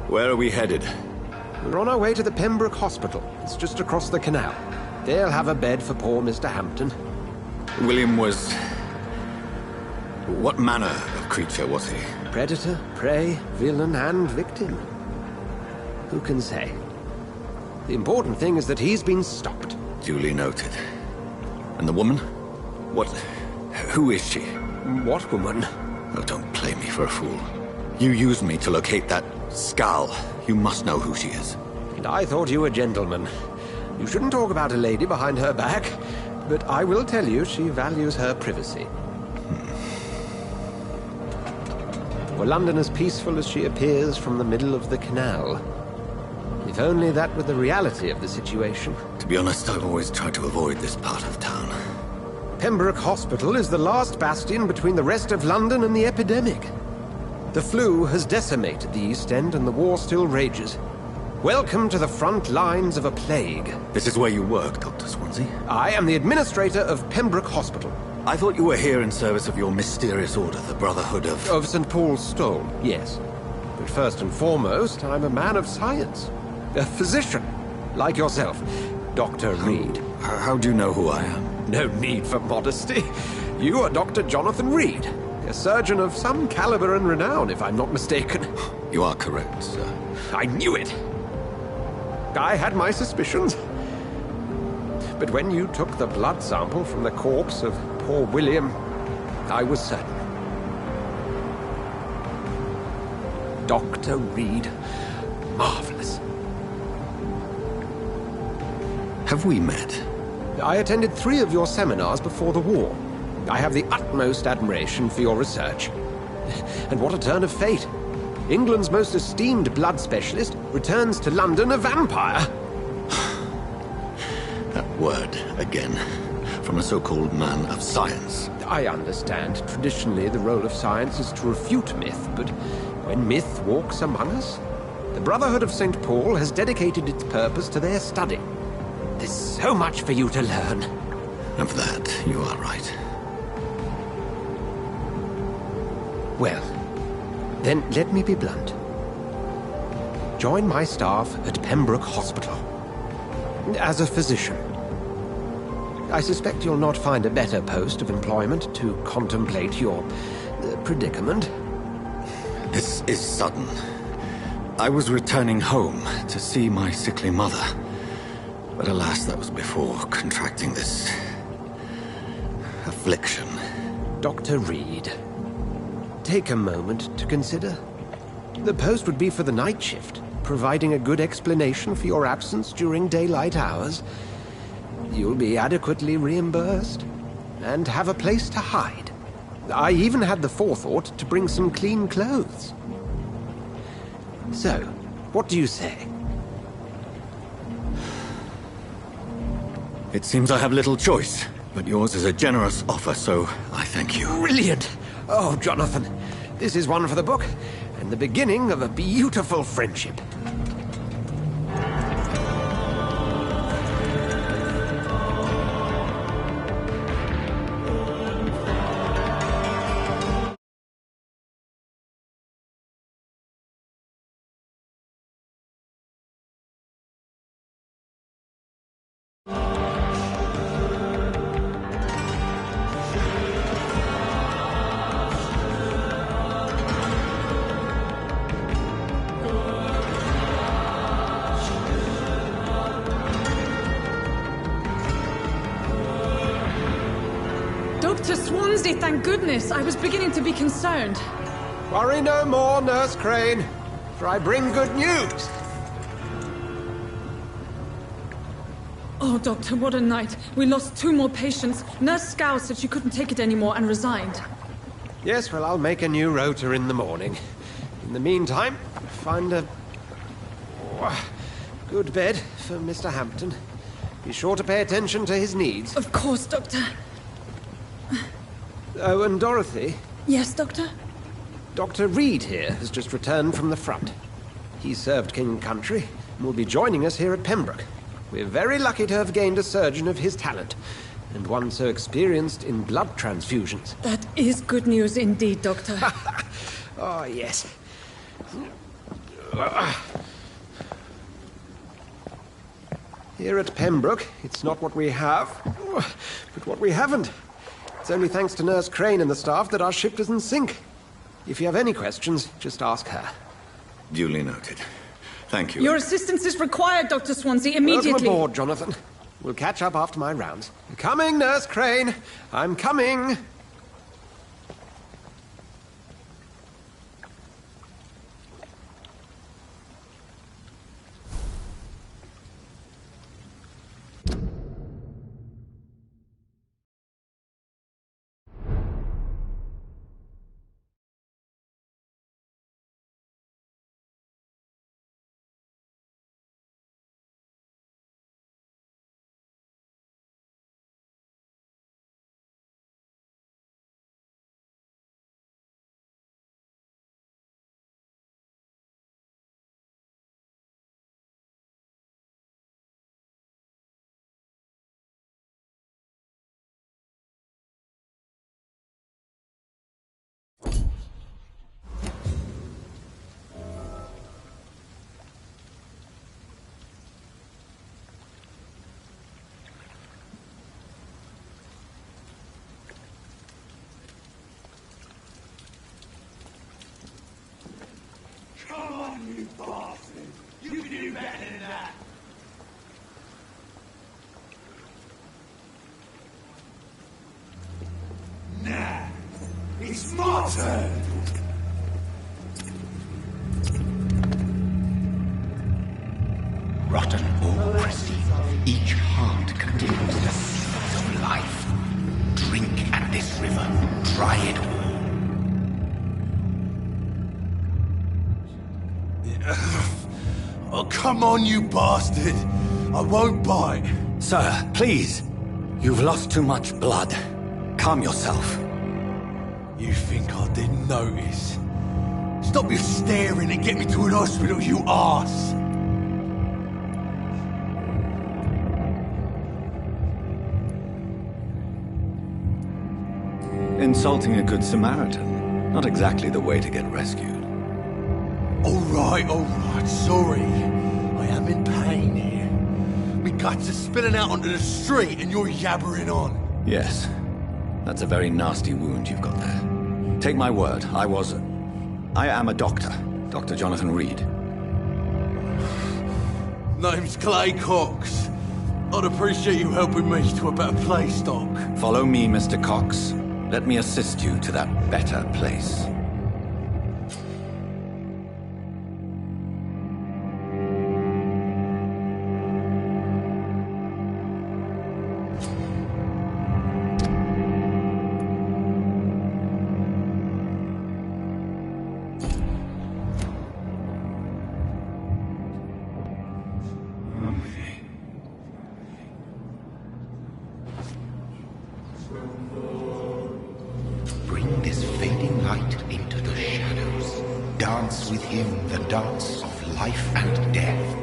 [SPEAKER 18] Where are we headed?
[SPEAKER 7] We're on our way to the Pembroke Hospital. It's just across the canal. They'll have a bed for poor Mr. Hampton.
[SPEAKER 18] William was... What manner of creature was he?
[SPEAKER 7] Predator, prey, villain, and victim. Who can say? The important thing is that he's been stopped.
[SPEAKER 18] Duly noted. And the woman? What... Who is she?
[SPEAKER 7] What woman?
[SPEAKER 18] Oh, don't play me for a fool. You used me to locate that skull. You must know who she is.
[SPEAKER 7] And I thought you a gentleman. You shouldn't talk about a lady behind her back, but I will tell you she values her privacy. Were London as peaceful as she appears from the middle of the canal? If only that were the reality of the situation.
[SPEAKER 18] To be honest, I've always tried to avoid this part of town.
[SPEAKER 7] Pembroke Hospital is the last bastion between the rest of London and the epidemic. The flu has decimated the East End and the war still rages. Welcome to the front lines of a plague.
[SPEAKER 18] This is where you work, Dr. Swansea?
[SPEAKER 7] I am the administrator of Pembroke Hospital.
[SPEAKER 18] I thought you were here in service of your mysterious order, the Brotherhood of...
[SPEAKER 7] Of St. Paul's Stole, yes. But first and foremost, I'm a man of science. A physician, like yourself, Dr. Reed.
[SPEAKER 18] How do you know who I am?
[SPEAKER 7] No need for modesty. You are Dr. Jonathan Reed, a surgeon of some caliber and renown, if I'm not mistaken.
[SPEAKER 18] You are correct, sir.
[SPEAKER 7] I knew it! I had my suspicions. But when you took the blood sample from the corpse of poor William, I was certain. Dr. Reed. Marvelous.
[SPEAKER 18] Have we met?
[SPEAKER 7] I attended 3 of your seminars before the war. I have the utmost admiration for your research. And what a turn of fate. England's most esteemed blood specialist returns to London a vampire.
[SPEAKER 18] That word, again, from a so-called man of science.
[SPEAKER 7] I understand. Traditionally, the role of science is to refute myth, but when myth walks among us, the Brotherhood of St. Paul has dedicated its purpose to their study. There's so much for you to learn.
[SPEAKER 18] Of that, you are right.
[SPEAKER 7] Well, then let me be blunt. Join my staff at Pembroke Hospital. As a physician. I suspect you'll not find a better post of employment to contemplate your predicament.
[SPEAKER 18] This is sudden. I was returning home to see my sickly mother. But alas, that was before contracting this... affliction.
[SPEAKER 7] Dr. Reed, take a moment to consider. The post would be for the night shift, providing a good explanation for your absence during daylight hours. You'll be adequately reimbursed, and have a place to hide. I even had the forethought to bring some clean clothes. So, what do you say?
[SPEAKER 18] It seems I have little choice, but yours is a generous offer, so I thank you.
[SPEAKER 7] Brilliant! Oh, Jonathan, this is one for the book, and the beginning of a beautiful friendship.
[SPEAKER 19] Dr. Swansea, thank goodness. I was beginning to be concerned.
[SPEAKER 7] Worry no more, Nurse Crane, for I bring good news.
[SPEAKER 19] Oh, Doctor, what a night. We lost 2 more patients. Nurse Scow said she couldn't take it anymore and resigned.
[SPEAKER 7] Yes, well, I'll make a new rota in the morning. In the meantime, find a good bed for Mr. Hampton. Be sure to pay attention to his needs.
[SPEAKER 19] Of course, Doctor.
[SPEAKER 7] Oh, and Dorothy?
[SPEAKER 19] Yes, Doctor?
[SPEAKER 7] Dr. Reed here has just returned from the front. He served King and Country and will be joining us here at Pembroke. We're very lucky to have gained a surgeon of his talent, and one so experienced in blood transfusions.
[SPEAKER 19] That is good news indeed, Doctor.
[SPEAKER 7] Oh, yes. Here at Pembroke, it's not what we have, but what we haven't. It's only thanks to Nurse Crane and the staff that our ship doesn't sink. If you have any questions, just ask her.
[SPEAKER 18] Duly noted. Thank you.
[SPEAKER 19] Your assistance is required, Dr. Swansea, immediately.
[SPEAKER 7] Welcome aboard, Jonathan. We'll catch up after my rounds. Coming, Nurse Crane. I'm coming.
[SPEAKER 6] Come on, you bastard! You can do better than that! Nah, it's my turn!
[SPEAKER 2] Rotten or pristine, each heart contains the seeds of life. Drink at this river, try it all.
[SPEAKER 5] Oh, come on, you bastard! I won't bite.
[SPEAKER 18] Sir, please. You've lost too much blood. Calm yourself.
[SPEAKER 5] You think I didn't notice? Stop your staring and get me to an hospital, you arse!
[SPEAKER 3] Insulting a good Samaritan. Not exactly the way to get rescued.
[SPEAKER 5] All right, sorry. I am in pain here. Me guts are spilling out onto the street and you're yabbering on.
[SPEAKER 3] Yes. That's a very nasty wound you've got there. Take my word, I am a doctor. Dr. Jonathan Reed.
[SPEAKER 5] Name's Clay Cox. I'd appreciate you helping me to a better place, Doc.
[SPEAKER 3] Follow me, Mr. Cox. Let me assist you to that better place.
[SPEAKER 2] Bring this fading light into the shadows. Dance with him the dance of life and death.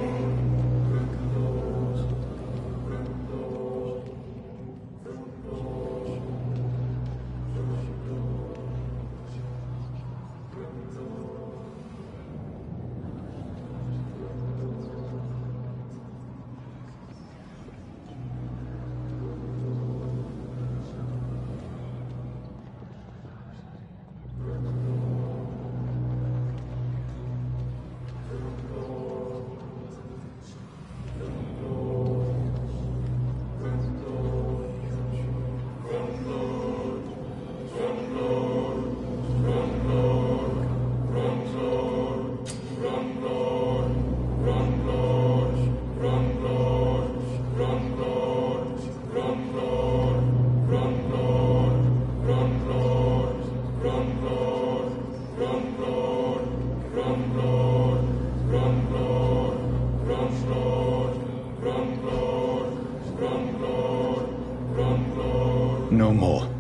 [SPEAKER 3] No more.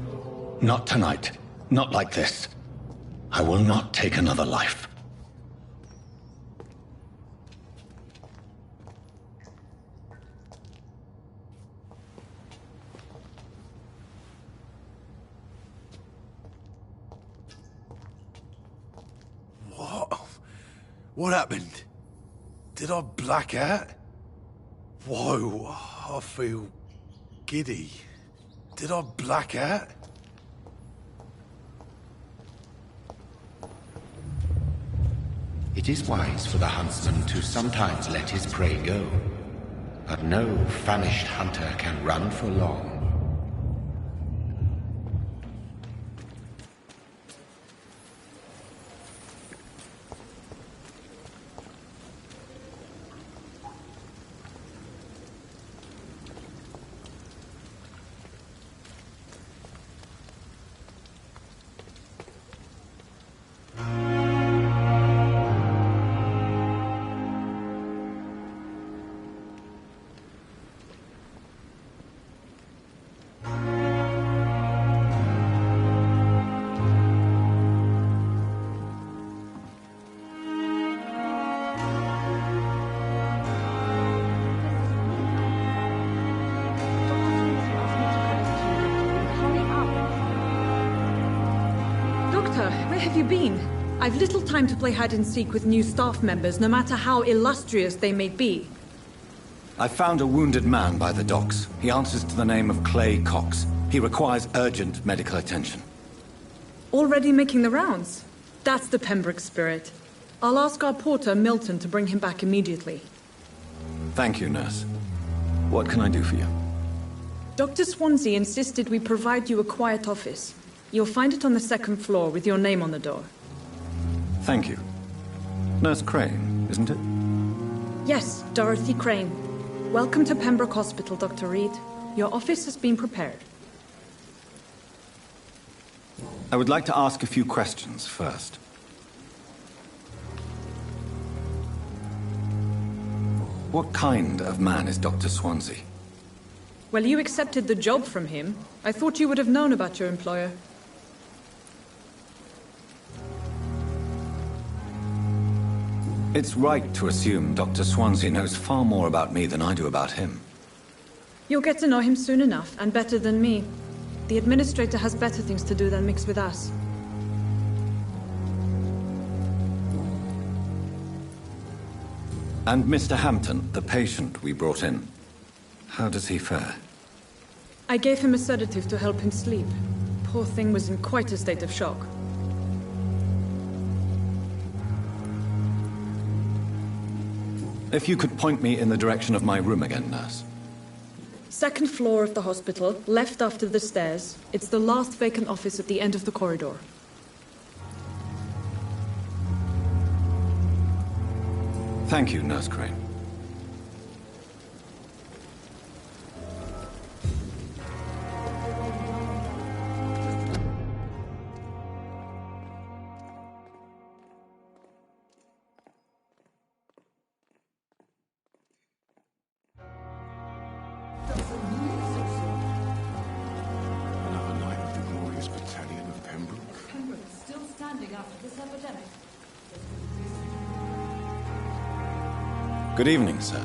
[SPEAKER 3] Not tonight. Not like this. I will not take another life.
[SPEAKER 5] What? What happened? Did I black out? Whoa, I feel giddy. Did I black out?
[SPEAKER 2] It is wise for the huntsman to sometimes let his prey go, but no famished hunter can run for long.
[SPEAKER 19] Where have you been? I've little time to play hide-and-seek with new staff members, no matter how illustrious they may be.
[SPEAKER 3] I found a wounded man by the docks. He answers to the name of Clay Cox. He requires urgent medical attention.
[SPEAKER 19] Already making the rounds? That's the Pembroke spirit. I'll ask our porter, Milton, to bring him back immediately.
[SPEAKER 3] Thank you, nurse. What can I do for you?
[SPEAKER 19] Dr. Swansea insisted we provide you a quiet office. You'll find it on the second floor with your name on the door.
[SPEAKER 3] Thank you. Nurse Crane, isn't it?
[SPEAKER 19] Yes, Dorothy Crane. Welcome to Pembroke Hospital, Dr. Reed. Your office has been prepared.
[SPEAKER 3] I would like to ask a few questions first. What kind of man is Dr. Swansea?
[SPEAKER 19] Well, you accepted the job from him. I thought you would have known about your employer.
[SPEAKER 3] It's right to assume Dr. Swansea knows far more about me than I do about him.
[SPEAKER 19] You'll get to know him soon enough, and better than me. The administrator has better things to do than mix with us.
[SPEAKER 3] And Mr. Hampton, the patient we brought in, how does he fare?
[SPEAKER 19] I gave him a sedative to help him sleep. Poor thing was in quite a state of shock.
[SPEAKER 3] If you could point me in the direction of my room again, nurse.
[SPEAKER 19] Second floor of the hospital, left after the stairs. It's the last vacant office at the end of the corridor.
[SPEAKER 3] Thank you, Nurse Crane.
[SPEAKER 6] Another night of the glorious battalion of Pembroke.
[SPEAKER 12] Pembroke is still standing after this epidemic.
[SPEAKER 3] Good evening, sir.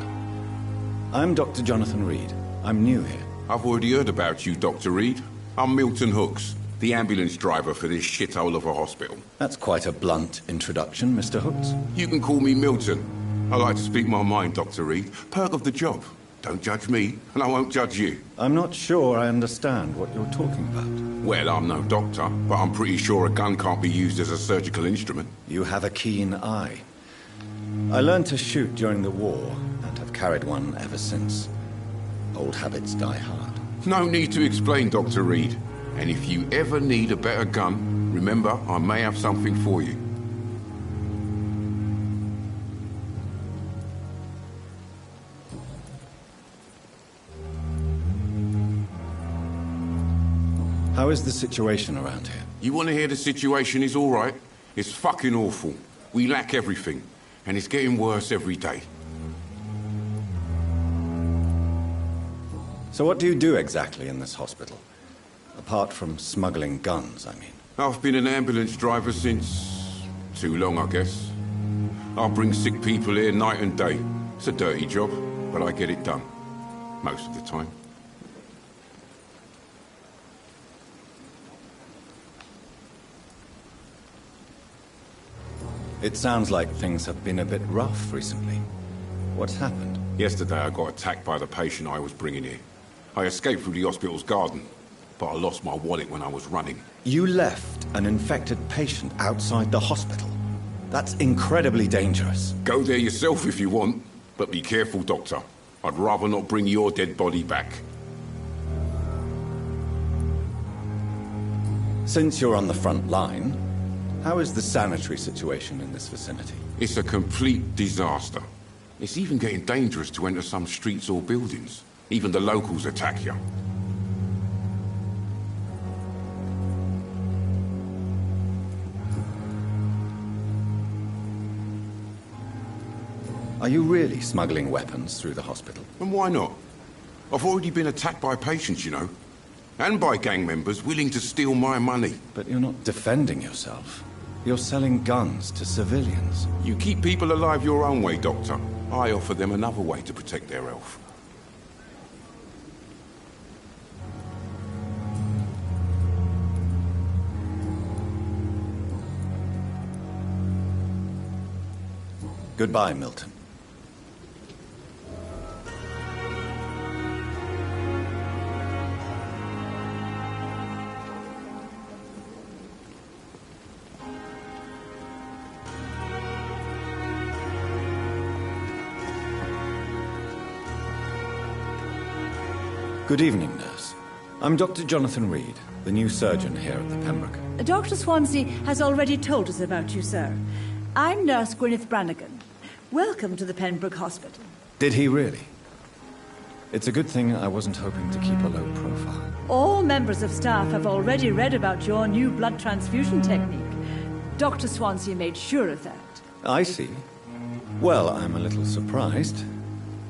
[SPEAKER 3] I'm Dr. Jonathan Reed. I'm new here.
[SPEAKER 6] I've already heard about you, Dr. Reed. I'm Milton Hooks, the ambulance driver for this shithole of a hospital.
[SPEAKER 3] That's quite a blunt introduction, Mr. Hooks.
[SPEAKER 6] You can call me Milton. I like to speak my mind, Dr. Reed. Perk of the job. Don't judge me, and I won't judge you.
[SPEAKER 3] I'm not sure I understand what you're talking about.
[SPEAKER 6] Well, I'm no doctor, but I'm pretty sure a gun can't be used as a surgical instrument.
[SPEAKER 3] You have a keen eye. I learned to shoot during the war, and have carried one ever since. Old habits die hard.
[SPEAKER 6] No need to explain, Dr. Reed. And if you ever need a better gun, remember, I may have something for you.
[SPEAKER 3] How is the situation around here?
[SPEAKER 6] You want to hear the situation is all right? It's fucking awful. We lack everything, and it's getting worse every day.
[SPEAKER 3] So what do you do exactly in this hospital? Apart from smuggling guns, I mean.
[SPEAKER 6] I've been an ambulance driver since... too long, I guess. I bring sick people here night and day. It's a dirty job, but I get it done. Most of the time.
[SPEAKER 3] It sounds like things have been a bit rough recently. What's happened?
[SPEAKER 6] Yesterday I got attacked by the patient I was bringing here. I escaped through the hospital's garden, but I lost my wallet when I was running.
[SPEAKER 3] You left an infected patient outside the hospital? That's incredibly dangerous.
[SPEAKER 6] Go there yourself if you want, but be careful, Doctor. I'd rather not bring your dead body back.
[SPEAKER 3] Since you're on the front line, how is the sanitary situation in this vicinity?
[SPEAKER 6] It's a complete disaster. It's even getting dangerous to enter some streets or buildings. Even the locals attack you.
[SPEAKER 3] Are you really smuggling weapons through the hospital?
[SPEAKER 6] And why not? I've already been attacked by patients, you know. And by gang members willing to steal my money.
[SPEAKER 3] But you're not defending yourself. You're selling guns to civilians.
[SPEAKER 6] You keep people alive your own way, Doctor. I offer them another way to protect their health.
[SPEAKER 3] Goodbye, Milton. Good evening, nurse. I'm Dr. Jonathan Reed, the new surgeon here at the Pembroke.
[SPEAKER 20] Dr. Swansea has already told us about you, sir. I'm Nurse Gwyneth Brannigan. Welcome to the Pembroke Hospital.
[SPEAKER 3] Did he really? It's a good thing I wasn't hoping to keep a low profile.
[SPEAKER 20] All members of staff have already read about your new blood transfusion technique. Dr. Swansea made sure of that.
[SPEAKER 3] I see. Well, I'm a little surprised.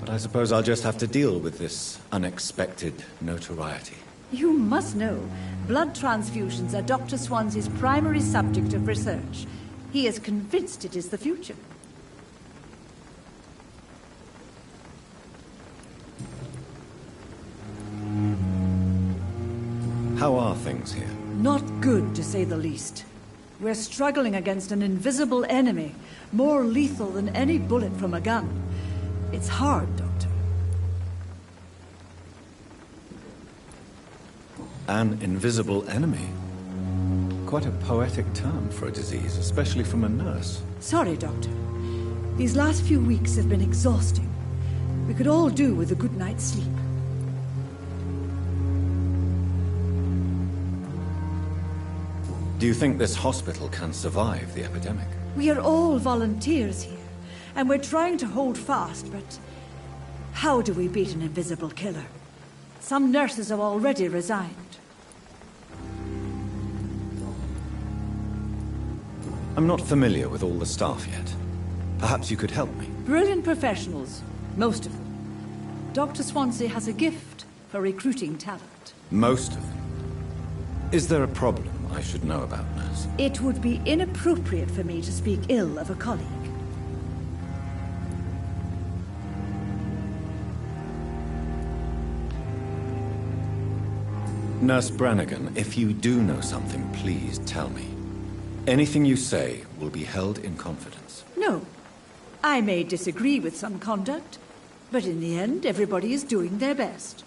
[SPEAKER 3] But I suppose I'll just have to deal with this unexpected notoriety.
[SPEAKER 20] You must know, blood transfusions are Dr. Swansea's primary subject of research. He is convinced it is the future.
[SPEAKER 3] How are things here?
[SPEAKER 20] Not good, to say the least. We're struggling against an invisible enemy, more lethal than any bullet from a gun. It's hard, Doctor.
[SPEAKER 3] An invisible enemy? Quite a poetic term for a disease, especially from a nurse.
[SPEAKER 20] Sorry, Doctor. These last few weeks have been exhausting. We could all do with a good night's sleep.
[SPEAKER 3] Do you think this hospital can survive the epidemic?
[SPEAKER 20] We are all volunteers here, and we're trying to hold fast, but how do we beat an invisible killer? Some nurses have already resigned.
[SPEAKER 3] I'm not familiar with all the staff yet. Perhaps you could help me.
[SPEAKER 20] Brilliant professionals, most of them. Dr. Swansea has a gift for recruiting talent.
[SPEAKER 3] Most of them? Is there a problem I should know about, nurse?
[SPEAKER 20] It would be inappropriate for me to speak ill of a colleague.
[SPEAKER 3] Nurse Brannigan, if you do know something, please tell me. Anything you say will be held in confidence.
[SPEAKER 20] No. I may disagree with some conduct, but in the end, everybody is doing their best.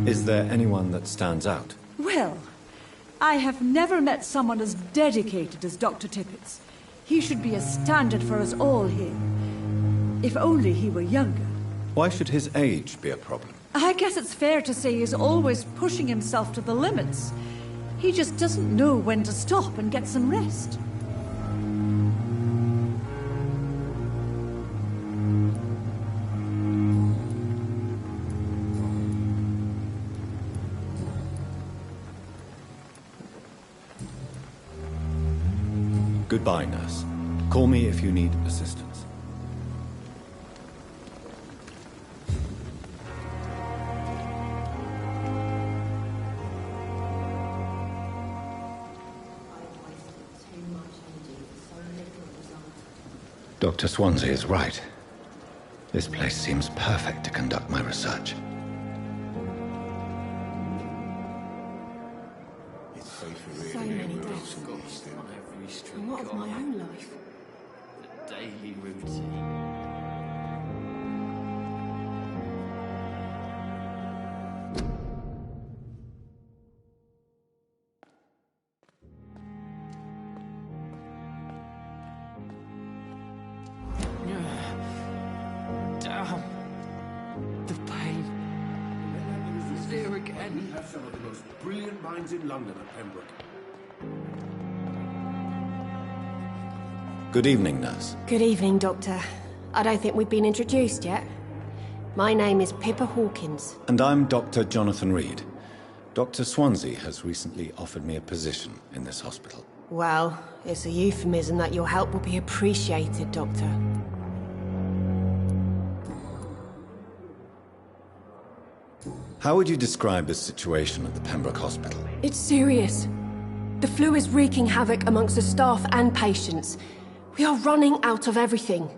[SPEAKER 3] Is there anyone that stands out?
[SPEAKER 20] Well, I have never met someone as dedicated as Dr. Tippett's. He should be a standard for us all here. If only he were younger.
[SPEAKER 3] Why should his age be a problem?
[SPEAKER 20] I guess it's fair to say he's always pushing himself to the limits. He just doesn't know when to stop and get some rest.
[SPEAKER 3] Goodbye, nurse. Call me if you need assistance. Dr. Swansea is right. This place seems perfect to conduct my research.
[SPEAKER 21] So many deaths on every street. And what of my own life?
[SPEAKER 14] The daily routine.
[SPEAKER 16] Damn. The pain. It's there again.
[SPEAKER 10] We have some of the most brilliant minds in London at Pembroke.
[SPEAKER 3] Good evening, nurse.
[SPEAKER 21] Good evening, Doctor. I don't think we've been introduced yet. My name is Pippa Hawkins.
[SPEAKER 3] And I'm Dr. Jonathan Reed. Dr. Swansea has recently offered me a position in this hospital.
[SPEAKER 21] Well, it's a euphemism that your help will be appreciated, Doctor.
[SPEAKER 3] How would you describe the situation at the Pembroke Hospital?
[SPEAKER 21] It's serious. The flu is wreaking havoc amongst the staff and patients. We are running out of everything.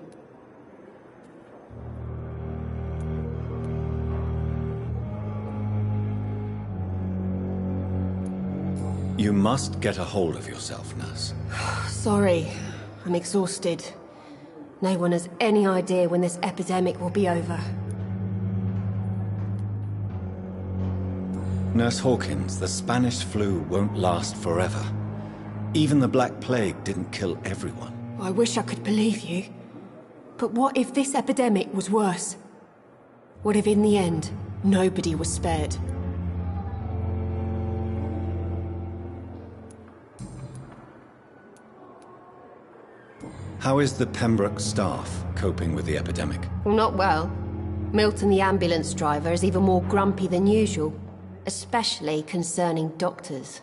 [SPEAKER 3] You must get a hold of yourself, nurse.
[SPEAKER 21] Sorry, I'm exhausted. No one has any idea when this epidemic will be over.
[SPEAKER 3] Nurse Hawkins, the Spanish flu won't last forever. Even the Black Plague didn't kill everyone.
[SPEAKER 21] I wish I could believe you. But what if this epidemic was worse? What if in the end, nobody was spared?
[SPEAKER 3] How is the Pembroke staff coping with the epidemic?
[SPEAKER 21] Well, not well. Milton, the ambulance driver, is even more grumpy than usual. Especially concerning doctors.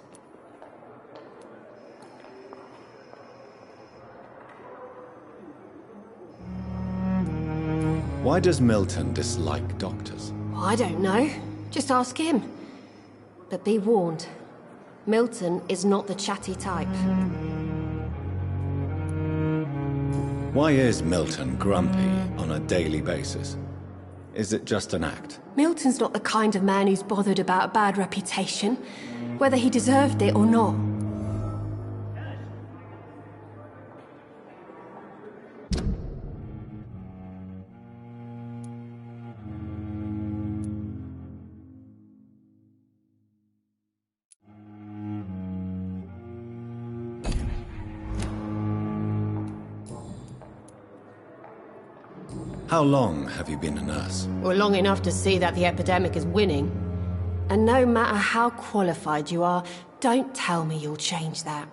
[SPEAKER 3] Why does Milton dislike doctors?
[SPEAKER 21] I don't know. Just ask him. But be warned, Milton is not the chatty type.
[SPEAKER 3] Why is Milton grumpy on a daily basis? Is it just an act?
[SPEAKER 21] Milton's not the kind of man who's bothered about a bad reputation, whether he deserved it or not.
[SPEAKER 3] How long have you been a nurse?
[SPEAKER 21] Well, long enough to see that the epidemic is winning. And no matter how qualified you are, don't tell me you'll change that.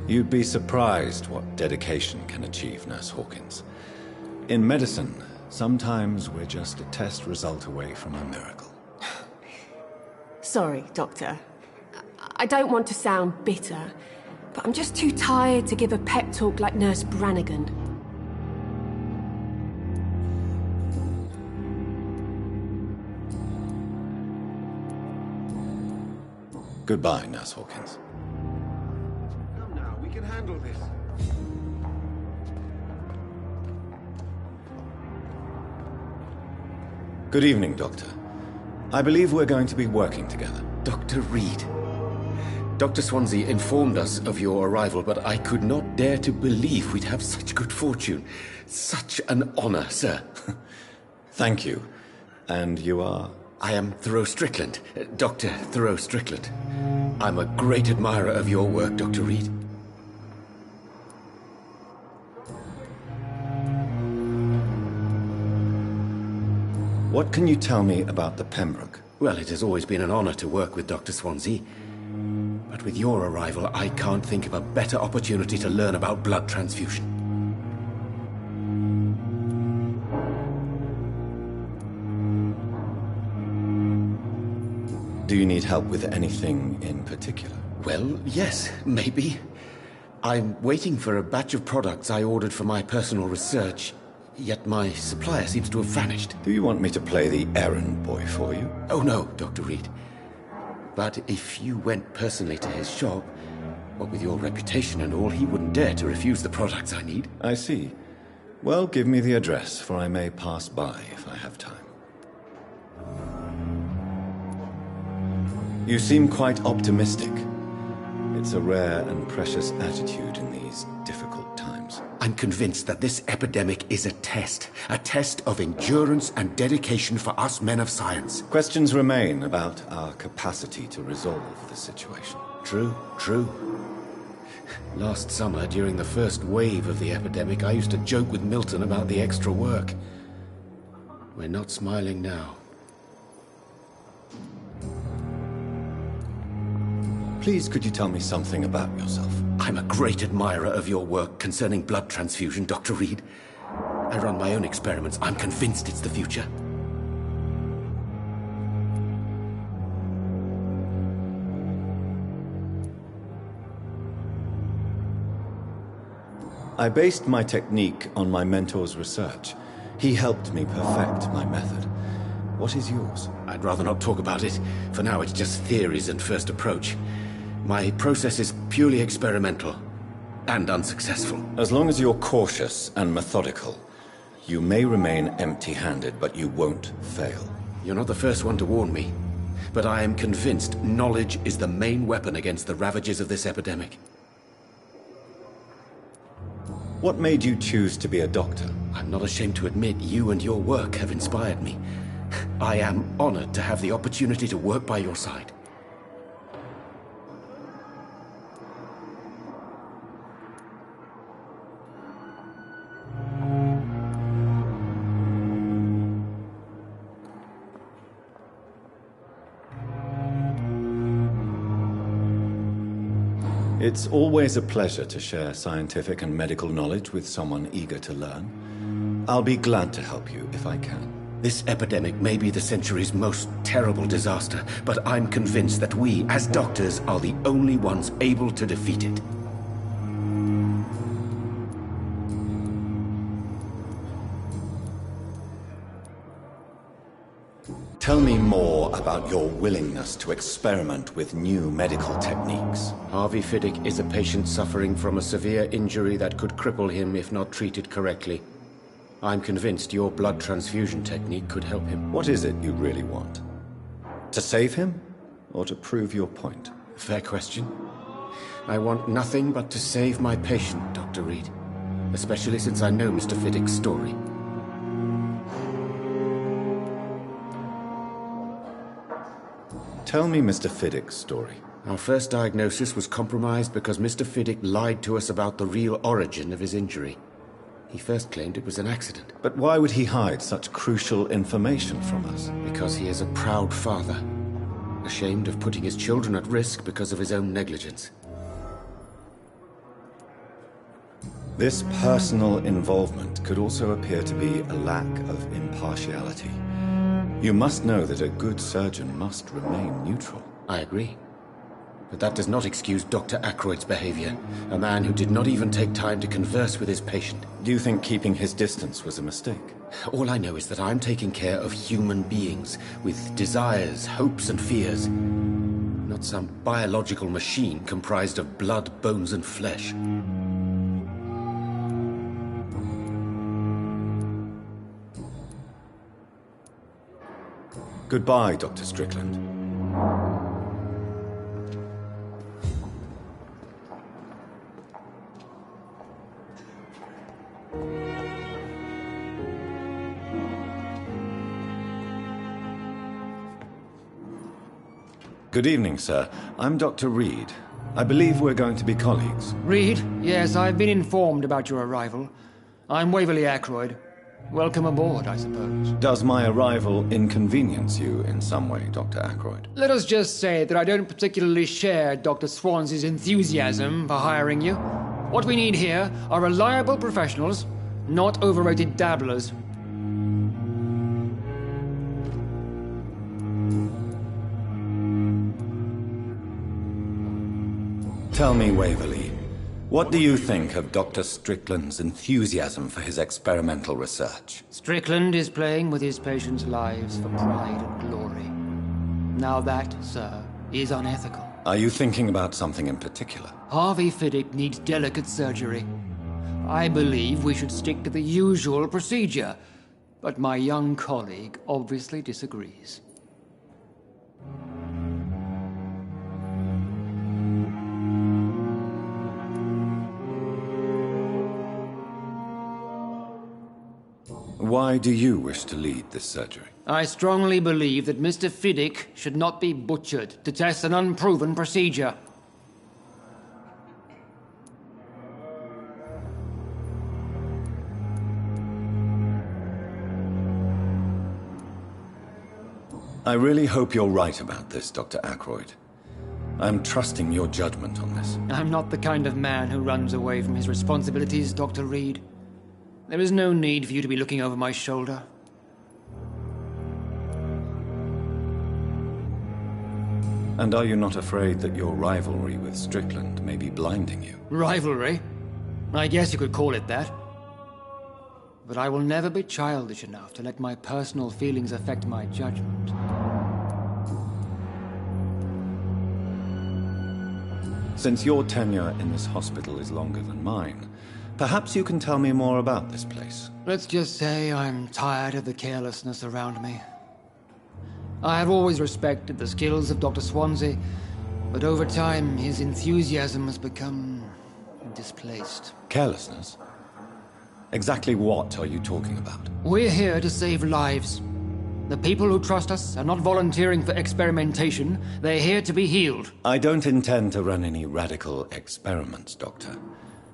[SPEAKER 3] You'd be surprised what dedication can achieve, Nurse Hawkins. In medicine, sometimes we're just a test result away from a miracle.
[SPEAKER 21] Sorry, Doctor. I don't want to sound bitter, but I'm just too tired to give a pep talk like Nurse Brannigan.
[SPEAKER 3] Goodbye, Nurse Hawkins.
[SPEAKER 10] Come now, we can handle this.
[SPEAKER 3] Good evening, Doctor. I believe we're going to be working together.
[SPEAKER 1] Dr. Reed. Dr. Swansea informed us of your arrival, but I could not dare to believe we'd have such good fortune. Such an honor, sir.
[SPEAKER 3] Thank you. And you are?
[SPEAKER 1] I am Thoreau Strickland, Dr. Thoreau Strickland. I'm a great admirer of your work, Dr. Reed.
[SPEAKER 3] What can you tell me about the Pembroke?
[SPEAKER 1] Well, it has always been an honor to work with Dr. Swansea. But with your arrival, I can't think of a better opportunity to learn about blood transfusion.
[SPEAKER 3] Do you need help with anything in particular?
[SPEAKER 1] Well, yes, maybe. I'm waiting for a batch of products I ordered for my personal research, yet my supplier seems to have vanished.
[SPEAKER 3] Do you want me to play the errand boy for you?
[SPEAKER 1] Oh no, Dr. Reed. But if you went personally to his shop, what with your reputation and all, he wouldn't dare to refuse the products I need.
[SPEAKER 3] I see. Well, give me the address, for I may pass by if I have time. You seem quite optimistic. It's a rare and precious attitude in these difficult times.
[SPEAKER 1] I'm convinced that this epidemic is a test of endurance and dedication for us men of science.
[SPEAKER 3] Questions remain about our capacity to resolve the situation.
[SPEAKER 1] True. Last summer, during the first wave of the epidemic, I used to joke with Milton about the extra work. We're not smiling now.
[SPEAKER 3] Please, could you tell me something about yourself?
[SPEAKER 1] I'm a great admirer of your work concerning blood transfusion, Dr. Reed. I run my own experiments. I'm convinced it's the future.
[SPEAKER 3] I based my technique on my mentor's research. He helped me perfect my method. What is yours?
[SPEAKER 1] I'd rather not talk about it. For now, it's just theories and first approach. My process is purely experimental and unsuccessful.
[SPEAKER 3] As long as you're cautious and methodical, you may remain empty-handed, but you won't fail.
[SPEAKER 1] You're not the first one to warn me, but I am convinced knowledge is the main weapon against the ravages of this epidemic.
[SPEAKER 3] What made you choose to be a doctor?
[SPEAKER 1] I'm not ashamed to admit you and your work have inspired me. I am honored to have the opportunity to work by your side.
[SPEAKER 3] It's always a pleasure to share scientific and medical knowledge with someone eager to learn. I'll be glad to help you if I can.
[SPEAKER 1] This epidemic may be the century's most terrible disaster, but I'm convinced that we, as doctors, are the only ones able to defeat it.
[SPEAKER 3] Tell me more about your willingness to experiment with new medical techniques.
[SPEAKER 1] Harvey Fiddick is a patient suffering from a severe injury that could cripple him if not treated correctly. I'm convinced your blood transfusion technique could help him.
[SPEAKER 3] What is it you really want? To save him, or to prove your point?
[SPEAKER 1] Fair question. I want nothing but to save my patient, Dr. Reed. Especially since I know Mr. Fiddick's story.
[SPEAKER 3] Tell me Mr. Fiddick's story.
[SPEAKER 1] Our first diagnosis was compromised because Mr. Fiddick lied to us about the real origin of his injury. He first claimed it was an accident.
[SPEAKER 3] But why would he hide such crucial information from us?
[SPEAKER 1] Because he is a proud father, ashamed of putting his children at risk because of his own negligence.
[SPEAKER 3] This personal involvement could also appear to be a lack of impartiality. You must know that a good surgeon must remain neutral.
[SPEAKER 1] I agree. But that does not excuse Dr. Ackroyd's behavior. A man who did not even take time to converse with his patient.
[SPEAKER 3] Do you think keeping his distance was a mistake?
[SPEAKER 1] All I know is that I'm taking care of human beings with desires, hopes, and fears. Not some biological machine comprised of blood, bones, and flesh.
[SPEAKER 3] Goodbye, Dr. Strickland. Good evening, sir. I'm Dr. Reed. I believe we're going to be colleagues.
[SPEAKER 8] Reed? Yes, I've been informed about your arrival. I'm Waverly Ackroyd. Welcome aboard, I suppose.
[SPEAKER 3] Does my arrival inconvenience you in some way, Dr. Ackroyd?
[SPEAKER 8] Let us just say that I don't particularly share Dr. Swans's enthusiasm for hiring you. What we need here are reliable professionals, not overrated dabblers.
[SPEAKER 3] Tell me, Waverly, What do you think of Dr. Strickland's enthusiasm for his experimental research?
[SPEAKER 8] Strickland is playing with his patients' lives for pride and glory. Now that, sir, is unethical.
[SPEAKER 3] Are you thinking about something in particular?
[SPEAKER 8] Harvey Fiddick needs delicate surgery. I believe we should stick to the usual procedure, but my young colleague obviously disagrees.
[SPEAKER 3] Why do you wish to lead this surgery?
[SPEAKER 8] I strongly believe that Mr. Fiddick should not be butchered to test an unproven procedure.
[SPEAKER 3] I really hope you're right about this, Dr. Ackroyd. I'm trusting your judgment on this.
[SPEAKER 8] I'm not the kind of man who runs away from his responsibilities, Dr. Reed. There is no need for you to be looking over my shoulder.
[SPEAKER 3] And are you not afraid that your rivalry with Strickland may be blinding you?
[SPEAKER 8] Rivalry? I guess you could call it that. But I will never be childish enough to let my personal feelings affect my judgment.
[SPEAKER 3] Since your tenure in this hospital is longer than mine, perhaps you can tell me more about this place.
[SPEAKER 8] Let's just say I'm tired of the carelessness around me. I have always respected the skills of Dr. Swansea, but over time his enthusiasm has become displaced.
[SPEAKER 3] Carelessness? Exactly what are you talking about?
[SPEAKER 8] We're here to save lives. The people who trust us are not volunteering for experimentation. They're here to be healed.
[SPEAKER 3] I don't intend to run any radical experiments, Doctor.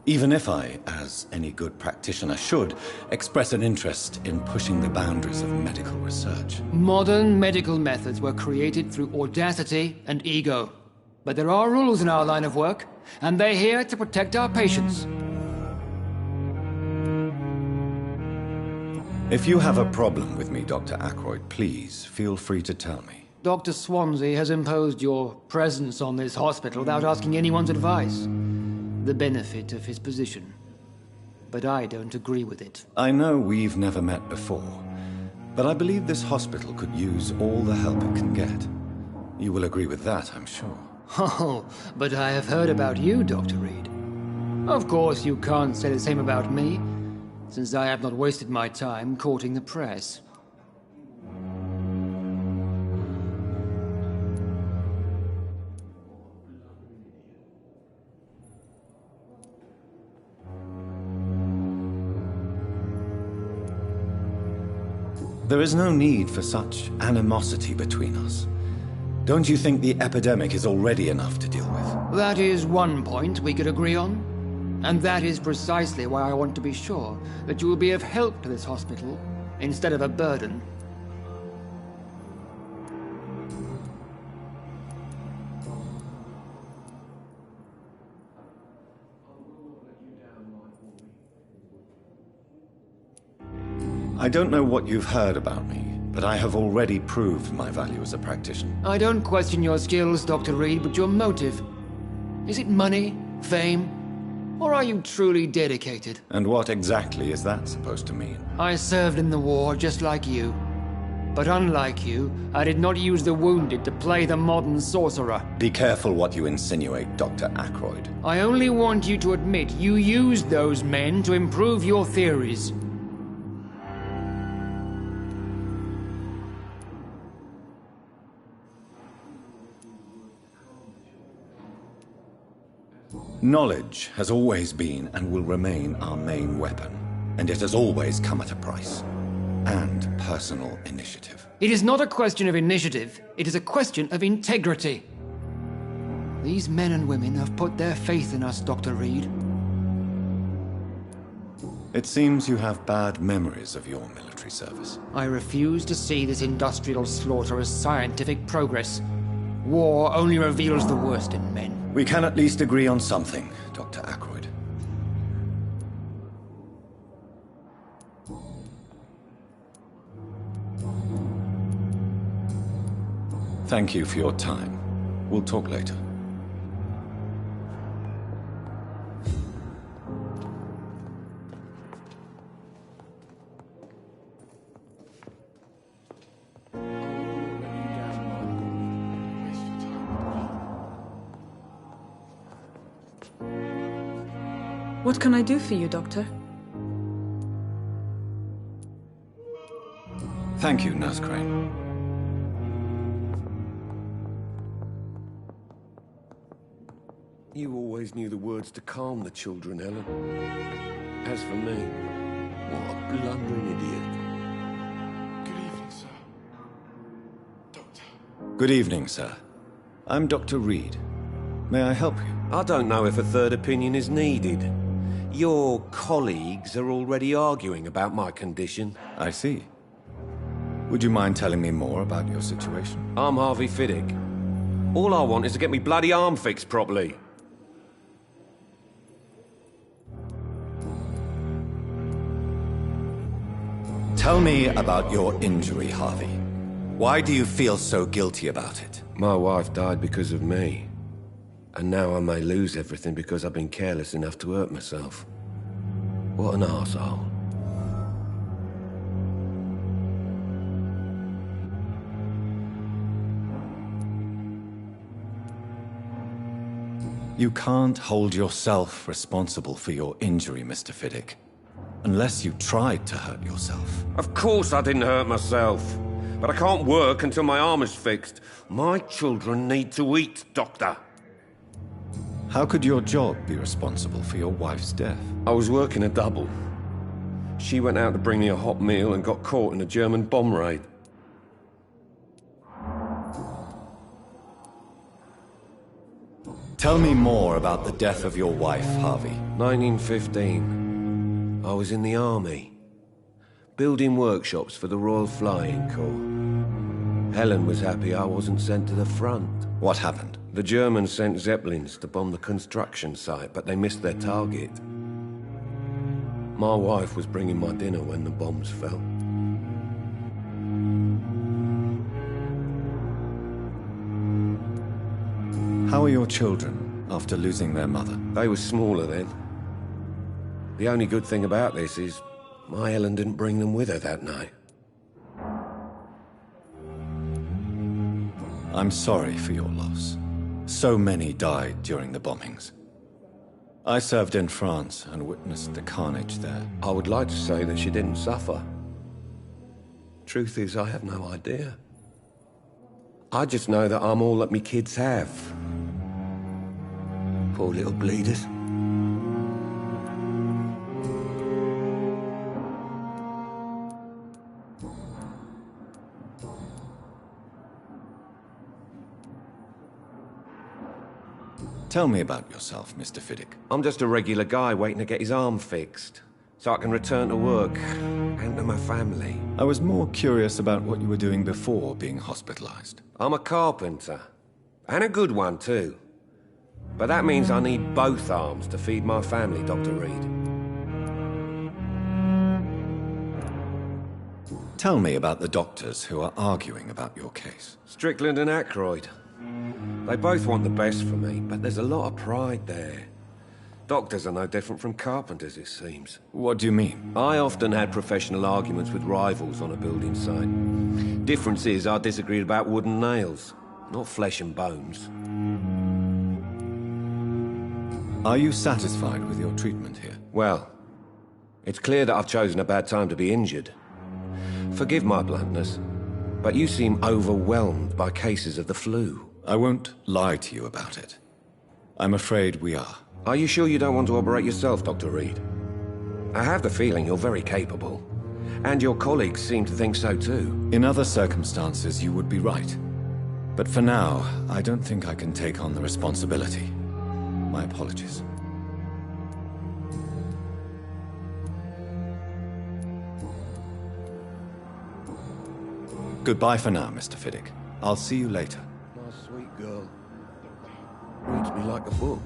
[SPEAKER 3] Even if I, as any good practitioner should, express an interest in pushing the boundaries of medical research.
[SPEAKER 8] Modern medical methods were created through audacity and ego. But there are rules in our line of work, and they're here to protect our patients.
[SPEAKER 3] If you have a problem with me, Dr. Ackroyd, please feel free to tell me.
[SPEAKER 8] Dr. Swansea has imposed your presence on this hospital without asking anyone's advice. The benefit of his position. But I don't agree with it.
[SPEAKER 3] I know we've never met before, but I believe this hospital could use all the help it can get. You will agree with that, I'm sure.
[SPEAKER 8] Oh, but I have heard about you, Dr. Reed. Of course, you can't say the same about me, since I have not wasted my time courting the press.
[SPEAKER 3] There is no need for such animosity between us. Don't you think the epidemic is already enough to deal with?
[SPEAKER 8] That is one point we could agree on. And that is precisely why I want to be sure that you will be of help to this hospital, instead of a burden.
[SPEAKER 3] I don't know what you've heard about me, but I have already proved my value as a practitioner.
[SPEAKER 8] I don't question your skills, Dr. Reed, but your motive. Is it money? Fame? Or are you truly dedicated?
[SPEAKER 3] And what exactly is that supposed to mean?
[SPEAKER 8] I served in the war just like you. But unlike you, I did not use the wounded to play the modern sorcerer.
[SPEAKER 3] Be careful what you insinuate, Dr. Ackroyd.
[SPEAKER 8] I only want you to admit you used those men to improve your theories.
[SPEAKER 3] Knowledge has always been and will remain our main weapon, and it has always come at a price. And personal initiative.
[SPEAKER 8] It is not a question of initiative, it is a question of integrity. These men and women have put their faith in us, Dr. Reed.
[SPEAKER 3] It seems you have bad memories of your military service.
[SPEAKER 8] I refuse to see this industrial slaughter as scientific progress. War only reveals the worst in men.
[SPEAKER 3] We can at least agree on something, Dr. Ackroyd. Thank you for your time. We'll talk later.
[SPEAKER 19] What can I do for you, Doctor?
[SPEAKER 3] Thank you, Nurse Crane.
[SPEAKER 11] You always knew the words to calm the children, Helen. As for me, what a blundering idiot.
[SPEAKER 6] Good evening, sir. Doctor.
[SPEAKER 3] Good evening, sir. I'm Dr. Reed. May I help you?
[SPEAKER 11] I don't know if a third opinion is needed. Your colleagues are already arguing about my condition.
[SPEAKER 3] I see. Would you mind telling me more about your situation?
[SPEAKER 11] I'm Harvey Fiddick. All I want is to get me bloody arm fixed properly.
[SPEAKER 3] Tell me about your injury, Harvey. Why do you feel so guilty about it?
[SPEAKER 11] My wife died because of me. And now I may lose everything because I've been careless enough to hurt myself. What an arsehole.
[SPEAKER 3] You can't hold yourself responsible for your injury, Mr. Fiddick. Unless you tried to hurt yourself.
[SPEAKER 11] Of course I didn't hurt myself. But I can't work until my arm is fixed. My children need to eat, Doctor.
[SPEAKER 3] How could your job be responsible for your wife's death?
[SPEAKER 11] I was working a double. She went out to bring me a hot meal and got caught in a German bomb raid.
[SPEAKER 3] Tell me more about the death of your wife, Harvey.
[SPEAKER 11] 1915. I was in the army, building workshops for the Royal Flying Corps. Helen was happy I wasn't sent to the front.
[SPEAKER 3] What happened?
[SPEAKER 11] The Germans sent Zeppelins to bomb the construction site, but they missed their target. My wife was bringing my dinner when the bombs fell.
[SPEAKER 3] How are your children after losing their mother?
[SPEAKER 11] They were smaller then. The only good thing about this is my Helen didn't bring them with her that night.
[SPEAKER 3] I'm sorry for your loss. So many died during the bombings. I served in France and witnessed the carnage there.
[SPEAKER 11] I would like to say that she didn't suffer. Truth is, I have no idea. I just know that I'm all that me kids have. Poor little bleeders.
[SPEAKER 3] Tell me about yourself, Mr. Fiddick.
[SPEAKER 11] I'm just a regular guy waiting to get his arm fixed, so I can return to work and to my family.
[SPEAKER 3] I was more curious about what you were doing before being hospitalized.
[SPEAKER 11] I'm a carpenter, and a good one too. But that means I need both arms to feed my family, Dr. Reed.
[SPEAKER 3] Tell me about the doctors who are arguing about your case.
[SPEAKER 11] Strickland and Aykroyd. They both want the best for me, but there's a lot of pride there. Doctors are no different from carpenters, it seems.
[SPEAKER 3] What do you mean?
[SPEAKER 11] I often had professional arguments with rivals on a building site. Difference is I disagreed about wooden nails, not flesh and bones.
[SPEAKER 3] Are you satisfied with your treatment here?
[SPEAKER 11] Well, it's clear that I've chosen a bad time to be injured. Forgive my bluntness, but you seem overwhelmed by cases of the flu.
[SPEAKER 3] I won't lie to you about it. I'm afraid we are.
[SPEAKER 11] Are you sure you don't want to operate yourself, Dr. Reed? I have the feeling you're very capable. And your colleagues seem to think so too.
[SPEAKER 3] In other circumstances, you would be right. But for now, I don't think I can take on the responsibility. My apologies. Goodbye for now, Mr. Fiddick. I'll see you later.
[SPEAKER 11] My sweet girl. Reads me like a book.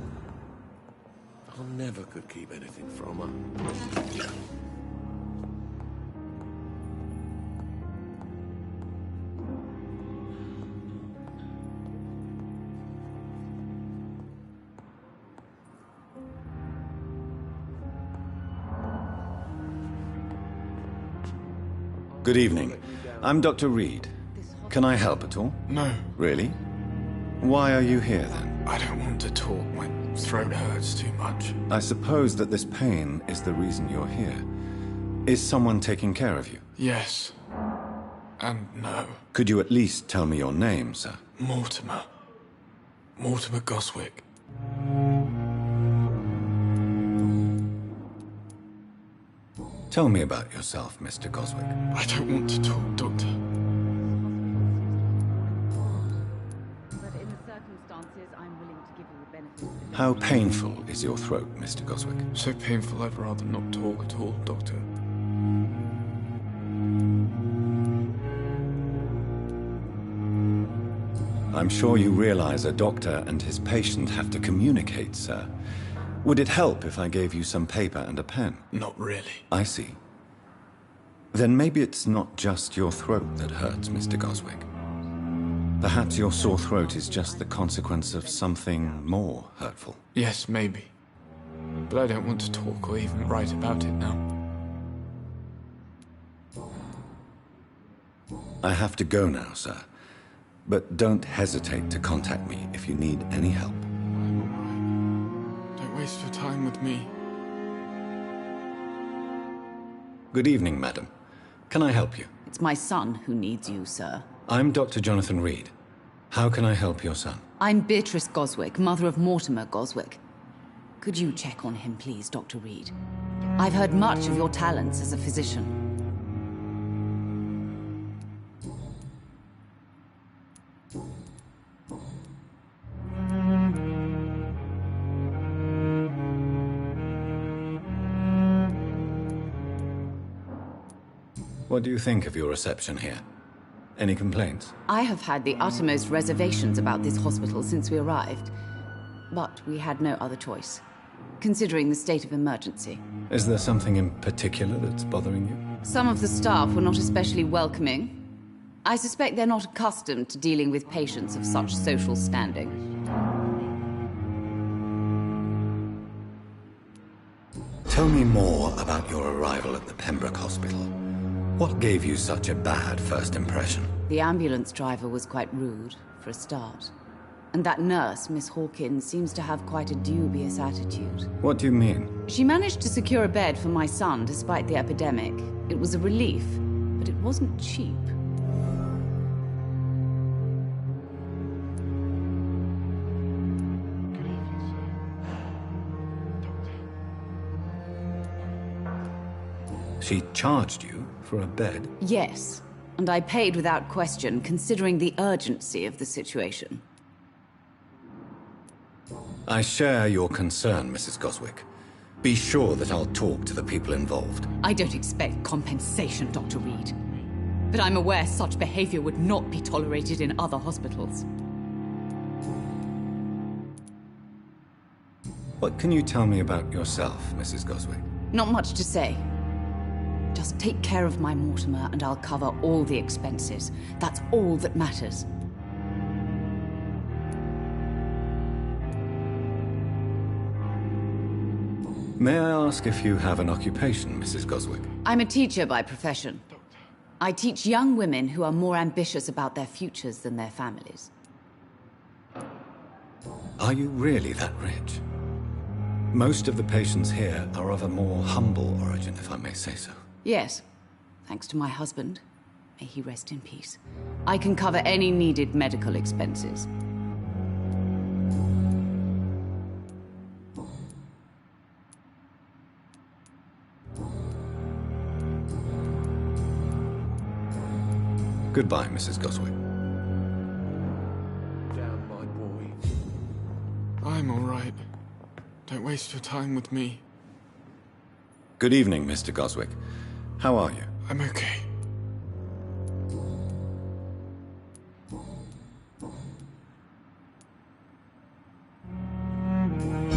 [SPEAKER 11] I never could keep anything from her.
[SPEAKER 3] Good evening. I'm Dr. Reed. Can I help at all?
[SPEAKER 6] No.
[SPEAKER 3] Really? Why are you here, then?
[SPEAKER 4] I don't want to talk. My throat hurts too much.
[SPEAKER 3] I suppose that this pain is the reason you're here. Is someone taking care of you?
[SPEAKER 4] Yes. And no.
[SPEAKER 3] Could you at least tell me your name, sir?
[SPEAKER 4] Mortimer. Mortimer Goswick.
[SPEAKER 3] Tell me about yourself, Mr. Goswick.
[SPEAKER 4] I don't want to talk, Doctor.
[SPEAKER 9] But in the circumstances, I'm willing to give you the benefit of the
[SPEAKER 3] How painful is your throat, Mr. Goswick?
[SPEAKER 4] So painful I'd rather not talk at all, Doctor.
[SPEAKER 3] I'm sure you realize a doctor and his patient have to communicate, sir. Would it help if I gave you some paper and a pen?
[SPEAKER 4] Not really.
[SPEAKER 3] I see. Then maybe it's not just your throat that hurts, Mr. Goswick. Perhaps your sore throat is just the consequence of something more hurtful.
[SPEAKER 4] Yes, maybe. But I don't want to talk or even write about it now.
[SPEAKER 3] I have to go now, sir. But don't hesitate to contact me if you need any help.
[SPEAKER 4] Don't waste your time with me.
[SPEAKER 3] Good evening, madam. Can I help you?
[SPEAKER 9] It's my son who needs you, sir.
[SPEAKER 3] I'm Dr. Jonathan Reed. How can I help your son?
[SPEAKER 9] I'm Beatrice Goswick, mother of Mortimer Goswick. Could you check on him, please, Dr. Reed? I've heard much of your talents as a physician.
[SPEAKER 3] What do you think of your reception here? Any complaints?
[SPEAKER 9] I have had the uttermost reservations about this hospital since we arrived. But we had no other choice, considering the state of emergency.
[SPEAKER 3] Is there something in particular that's bothering you?
[SPEAKER 9] Some of the staff were not especially welcoming. I suspect they're not accustomed to dealing with patients of such social standing.
[SPEAKER 3] Tell me more about your arrival at the Pembroke Hospital. What gave you such a bad first impression?
[SPEAKER 9] The ambulance driver was quite rude, for a start. And that nurse, Miss Hawkins, seems to have quite a dubious attitude.
[SPEAKER 3] What do you mean?
[SPEAKER 9] She managed to secure a bed for my son despite the epidemic. It was a relief, but it wasn't cheap.
[SPEAKER 3] She charged you for a bed?
[SPEAKER 9] Yes, and I paid without question, considering the urgency of the situation.
[SPEAKER 3] I share your concern, Mrs. Goswick. Be sure that I'll talk to the people involved.
[SPEAKER 9] I don't expect compensation, Dr. Reed. But I'm aware such behavior would not be tolerated in other hospitals.
[SPEAKER 3] What can you tell me about yourself, Mrs. Goswick?
[SPEAKER 9] Not much to say. Just take care of my Mortimer and I'll cover all the expenses. That's all that matters.
[SPEAKER 3] May I ask if you have an occupation, Mrs. Goswick?
[SPEAKER 9] I'm a teacher by profession. I teach young women who are more ambitious about their futures than their families.
[SPEAKER 3] Are you really that rich? Most of the patients here are of a more humble origin, if I may say so.
[SPEAKER 9] Yes, thanks to my husband. May he rest in peace. I can cover any needed medical expenses.
[SPEAKER 3] Goodbye, Mrs. Goswick.
[SPEAKER 4] Down, my boy. I'm all right. Don't waste your time with me.
[SPEAKER 3] Good evening, Mr. Goswick. How are you?
[SPEAKER 4] I'm okay.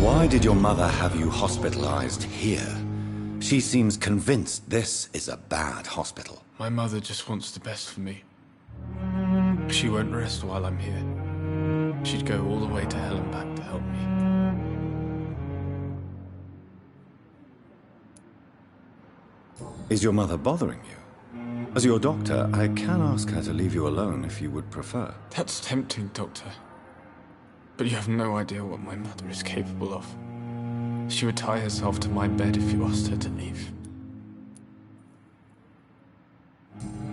[SPEAKER 3] Why did your mother have you hospitalized here? She seems convinced this is a bad hospital.
[SPEAKER 4] My mother just wants the best for me. She won't rest while I'm here. She'd go all the way to hell and back to help me.
[SPEAKER 3] Is your mother bothering you? As your doctor, I can ask her to leave you alone if you would prefer.
[SPEAKER 4] That's tempting, Doctor.
[SPEAKER 15] But you have no idea what my mother is capable of. She would tie herself to my bed if you asked her to leave.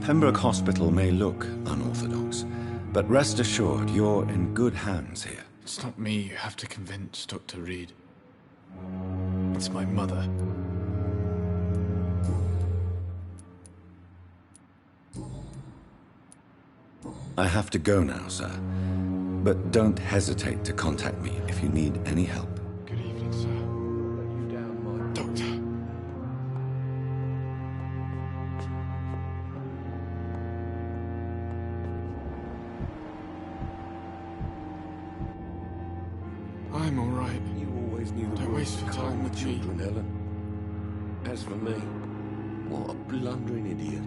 [SPEAKER 3] Pembroke Hospital may look unorthodox, but rest assured you're in good hands here.
[SPEAKER 15] It's not me you have to convince, Dr. Reed. It's my mother.
[SPEAKER 3] I have to go now, sir. But don't hesitate to contact me if you need any help.
[SPEAKER 15] Good evening, sir. You down, my doctor. I'm all right.
[SPEAKER 11] You always knew
[SPEAKER 15] Don't waste your time with me.
[SPEAKER 11] children, Helen. As for me, what a blundering idiot.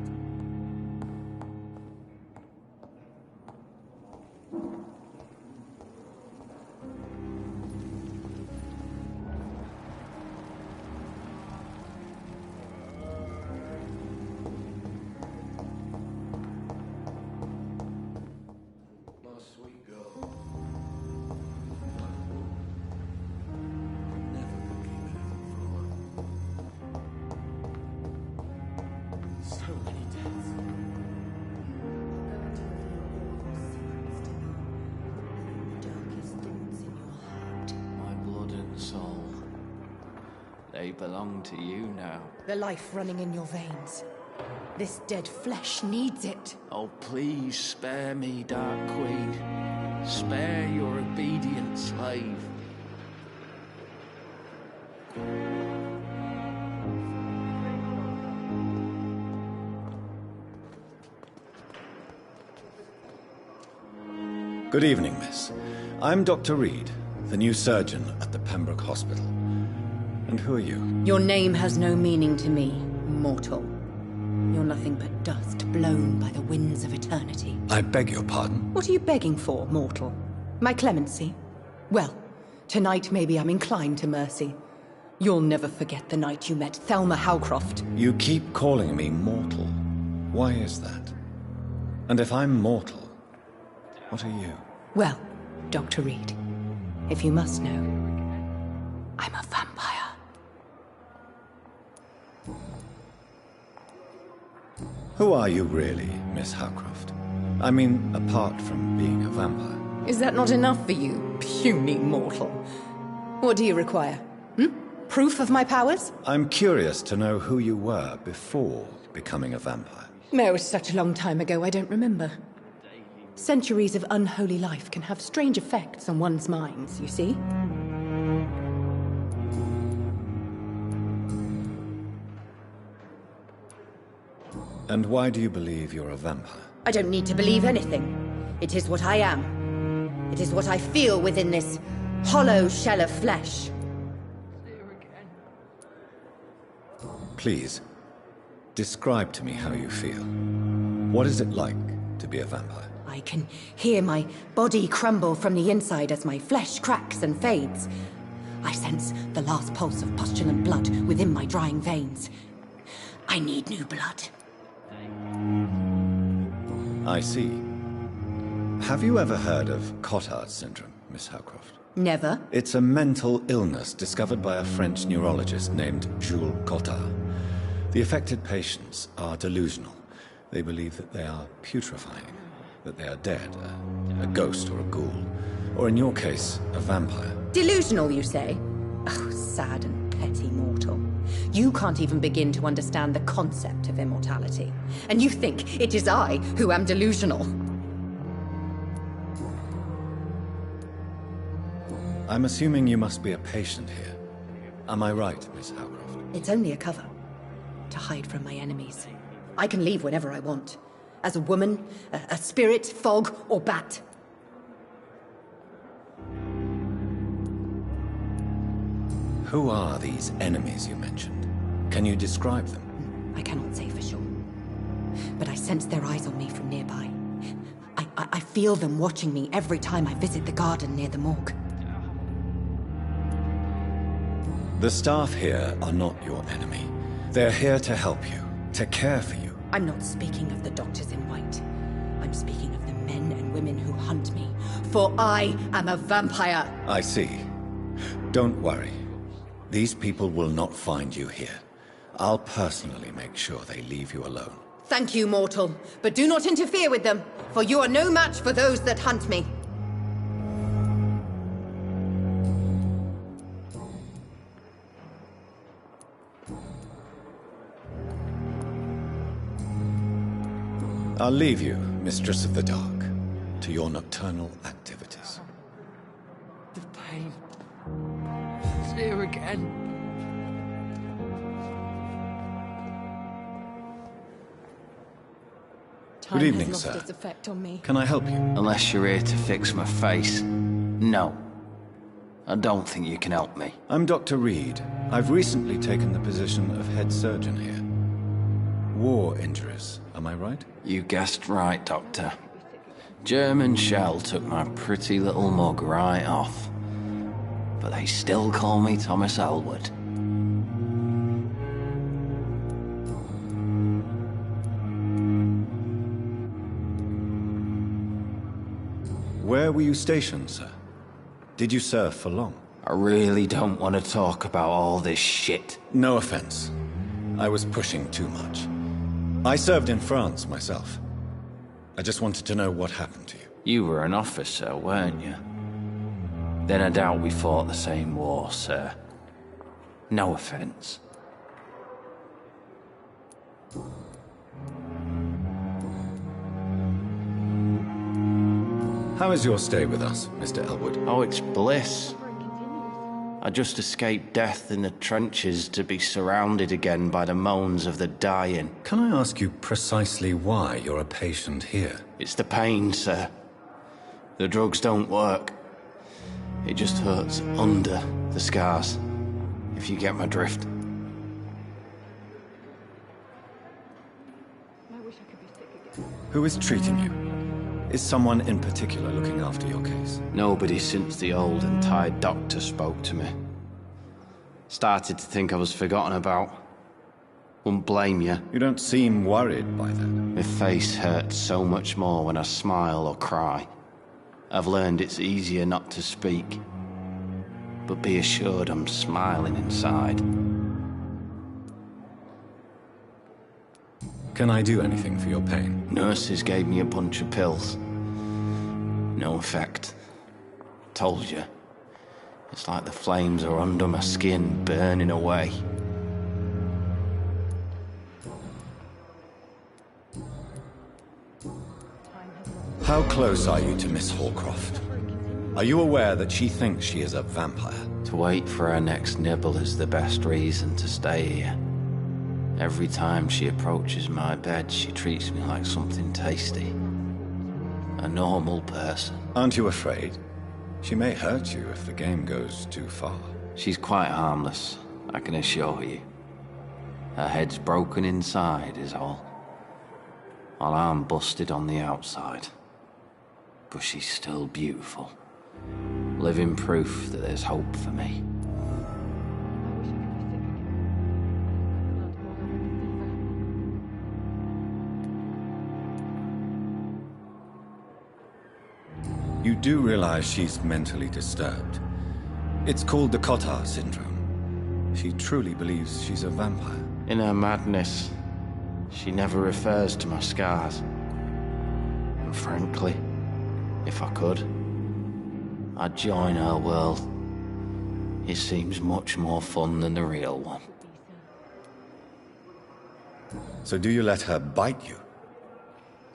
[SPEAKER 22] They belong to you now.
[SPEAKER 21] The life running in your veins. This dead flesh needs it.
[SPEAKER 22] Oh, please spare me, Dark Queen. Spare your obedient slave.
[SPEAKER 3] Good evening, miss. I'm Dr. Reed, the new surgeon at the Pembroke Hospital. And who are you?
[SPEAKER 21] Your name has no meaning to me, mortal. You're nothing but dust blown by the winds of eternity.
[SPEAKER 3] I beg your pardon?
[SPEAKER 21] What are you begging for, mortal? My clemency? Well, tonight maybe I'm inclined to mercy. You'll never forget the night you met Thelma Howcroft.
[SPEAKER 3] You keep calling me mortal. Why is that? And if I'm mortal, what are you?
[SPEAKER 21] Well, Dr. Reed, if you must know, I'm a vampire.
[SPEAKER 3] Who are you really, Miss Howcroft? I mean, apart from being a vampire.
[SPEAKER 21] Is that not enough for you, puny mortal? What do you require? Proof of my powers?
[SPEAKER 3] I'm curious to know who you were before becoming a vampire.
[SPEAKER 21] No, it was such a long time ago, I don't remember. Centuries of unholy life can have strange effects on one's minds, you see?
[SPEAKER 3] And why do you believe you're a vampire?
[SPEAKER 21] I don't need to believe anything. It is what I am. It is what I feel within this hollow shell of flesh.
[SPEAKER 3] Please, describe to me how you feel. What is it like to be a vampire?
[SPEAKER 21] I can hear my body crumble from the inside as my flesh cracks and fades. I sense the last pulse of postulant blood within my drying veins. I need new blood.
[SPEAKER 3] I see. Have you ever heard of Cotard syndrome, Miss Howcroft?
[SPEAKER 21] Never.
[SPEAKER 3] It's a mental illness discovered by a French neurologist named Jules Cotard. The affected patients are delusional. They believe that they are putrefying, that they are dead, a ghost or a ghoul, or in your case, a vampire.
[SPEAKER 21] Delusional, you say? Oh, sad and petty mortal. You can't even begin to understand the concept of immortality. And you think it is I who am delusional.
[SPEAKER 3] I'm assuming you must be a patient here. Am I right, Miss Howcroft?
[SPEAKER 21] It's only a cover. To hide from my enemies. I can leave whenever I want. As a woman, a spirit, fog, or bat.
[SPEAKER 3] Who are these enemies you mentioned? Can you describe them?
[SPEAKER 21] I cannot say for sure. But I sense their eyes on me from nearby. I feel them watching me every time I visit the garden near the morgue.
[SPEAKER 3] The staff here are not your enemy. They're here to help you, to care for you.
[SPEAKER 21] I'm not speaking of the doctors in white. I'm speaking of the men and women who hunt me, for I am a vampire.
[SPEAKER 3] I see. Don't worry. These people will not find you here. I'll personally make sure they leave you alone.
[SPEAKER 21] Thank you, mortal, but do not interfere with them, for you are no match for those that hunt me.
[SPEAKER 3] I'll leave you, Mistress of the Dark, to your nocturnal activities.
[SPEAKER 22] The pain. It's here again.
[SPEAKER 21] Time
[SPEAKER 3] Good evening,
[SPEAKER 21] has lost
[SPEAKER 3] sir.
[SPEAKER 21] its effect on me.
[SPEAKER 3] Can I help you?
[SPEAKER 22] Unless you're here to fix my face. No. I don't think you can help me.
[SPEAKER 3] I'm Dr. Reed. I've recently taken the position of head surgeon here. War injuries, am I right?
[SPEAKER 22] You guessed right, Doctor. German shell took my pretty little mug right off. But they still call me Thomas Elwood.
[SPEAKER 3] Where were you stationed, sir? Did you serve for long?
[SPEAKER 22] I really don't want to talk about all this shit.
[SPEAKER 3] No offense. I was pushing too much. I served in France myself. I just wanted to know what happened to you.
[SPEAKER 22] You were an officer, weren't you? Then I doubt we fought the same war, sir. No offense.
[SPEAKER 3] How is your stay with us, Mr. Elwood?
[SPEAKER 22] Oh, it's bliss. I just escaped death in the trenches to be surrounded again by the moans of the dying.
[SPEAKER 3] Can I ask you precisely why you're a patient here?
[SPEAKER 22] It's the pain, sir. The drugs don't work. It just hurts under the scars, if you get my drift.
[SPEAKER 3] Who is treating you? Is someone in particular looking after your case?
[SPEAKER 22] Nobody since the old and tired doctor spoke to me. Started to think I was forgotten about. Wouldn't blame you.
[SPEAKER 3] You don't seem worried by that.
[SPEAKER 22] My face hurts so much more when I smile or cry. I've learned it's easier not to speak. But be assured I'm smiling inside.
[SPEAKER 3] Can I do anything for your pain?
[SPEAKER 22] Nurses gave me a bunch of pills. No effect. Told you. It's like the flames are under my skin, burning away.
[SPEAKER 3] How close are you to Miss Hallcroft? Are you aware that she thinks she is a vampire?
[SPEAKER 22] To wait for her next nibble is the best reason to stay here. Every time she approaches my bed, she treats me like something tasty. A normal person.
[SPEAKER 3] Aren't you afraid? She may hurt you if the game goes too far.
[SPEAKER 22] She's quite harmless, I can assure you. Her head's broken inside is all. While I'm busted on the outside. But she's still beautiful. Living proof that there's hope for me.
[SPEAKER 3] You do realize she's mentally disturbed. It's called the Cotard syndrome. She truly believes she's a vampire.
[SPEAKER 22] In her madness, she never refers to my scars. And frankly, if I could, I'd join her world. It seems much more fun than the real one.
[SPEAKER 3] So do you let her bite you?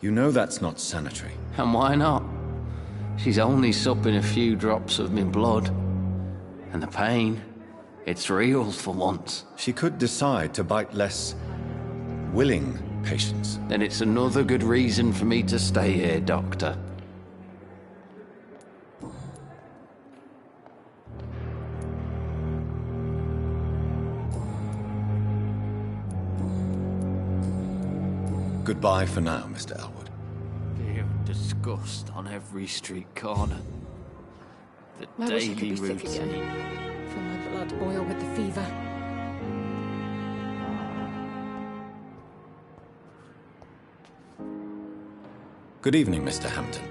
[SPEAKER 3] You know that's not sanitary.
[SPEAKER 22] And why not? She's only supping a few drops of me blood. And the pain, it's real for once.
[SPEAKER 3] She could decide to bite less willing patients.
[SPEAKER 22] Then it's another good reason for me to stay here, Doctor.
[SPEAKER 3] Goodbye for now, Mr. Elwood.
[SPEAKER 22] Fear and disgust on every street corner. The
[SPEAKER 21] I wish I could
[SPEAKER 22] daily
[SPEAKER 21] be sick
[SPEAKER 22] routine.
[SPEAKER 21] again. Feel my blood boil with the fever.
[SPEAKER 3] Good evening, Mr. Hampton.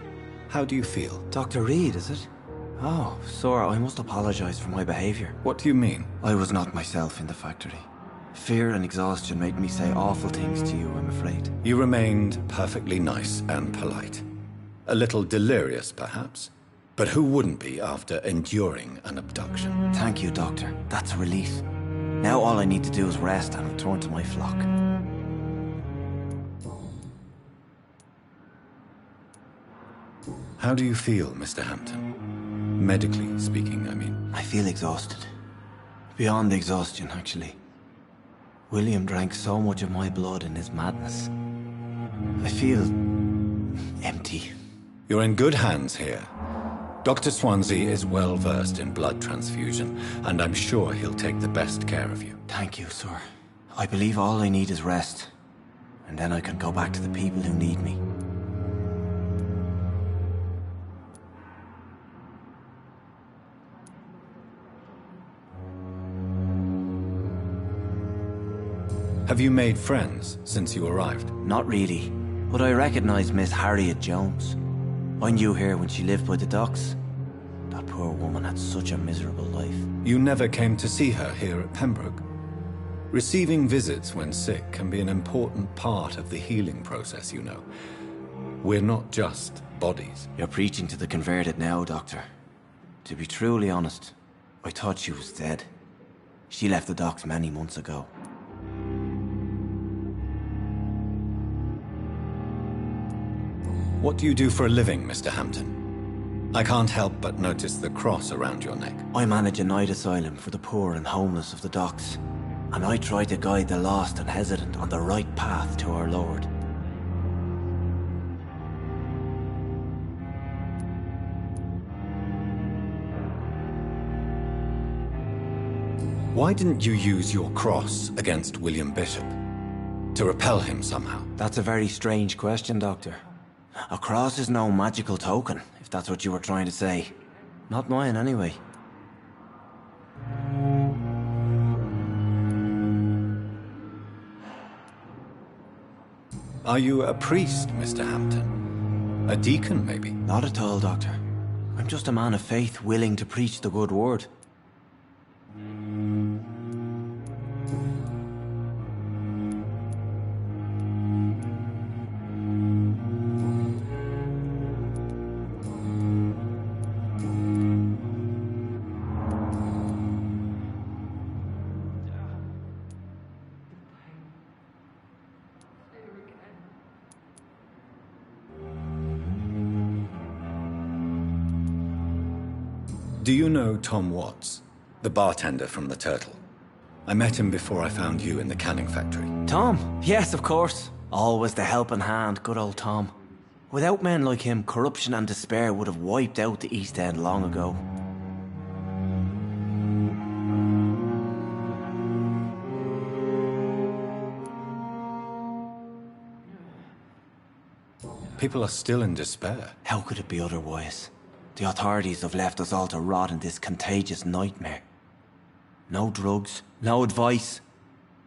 [SPEAKER 3] How do you feel?
[SPEAKER 13] Dr. Reed, is it? Oh, sir, I must apologize for my behavior.
[SPEAKER 3] What do you mean?
[SPEAKER 13] I was not myself in the factory. Fear and exhaustion made me say awful things to you, I'm afraid.
[SPEAKER 3] You remained perfectly nice and polite. A little delirious, perhaps. But who wouldn't be after enduring an abduction?
[SPEAKER 13] Thank you, Doctor. That's a relief. Now all I need to do is rest and return to my flock.
[SPEAKER 3] How do you feel, Mr. Hampton? Medically speaking, I mean.
[SPEAKER 13] I feel exhausted. Beyond exhaustion, actually. William drank so much of my blood in his madness. I feel empty.
[SPEAKER 3] You're in good hands here. Dr. Swansea is well versed in blood transfusion, and I'm sure he'll take the best care of you.
[SPEAKER 13] Thank you, sir. I believe all I need is rest, and then I can go back to the people who need me.
[SPEAKER 3] Have you made friends since you arrived?
[SPEAKER 13] Not really, but I recognize Miss Harriet Jones. I knew her when she lived by the docks. That poor woman had such a miserable life.
[SPEAKER 3] You never came to see her here at Pembroke? Receiving visits when sick can be an important part of the healing process, you know. We're not just bodies.
[SPEAKER 13] You're preaching to the converted now, Doctor. To be truly honest, I thought she was dead. She left the docks many months ago.
[SPEAKER 3] What do you do for a living, Mr. Hampton? I can't help but notice the cross around your neck.
[SPEAKER 13] I manage a night asylum for the poor and homeless of the docks, and I try to guide the lost and hesitant on the right path to our Lord.
[SPEAKER 3] Why didn't you use your cross against William Bishop? To repel him somehow?
[SPEAKER 13] That's a very strange question, Doctor. A cross is no magical token, if that's what you were trying to say. Not mine, anyway.
[SPEAKER 3] Are you a priest, Mr. Hampton? A deacon, maybe?
[SPEAKER 13] Not at all, Doctor. I'm just a man of faith willing to preach the good word.
[SPEAKER 3] Do you know Tom Watts, the bartender from the Turtle? I met him before I found you in the canning factory.
[SPEAKER 13] Tom? Yes, of course. Always the helping hand, good old Tom. Without men like him, corruption and despair would have wiped out the East End long ago.
[SPEAKER 3] People are still in despair.
[SPEAKER 13] How could it be otherwise? The authorities have left us all to rot in this contagious nightmare. No drugs, no advice,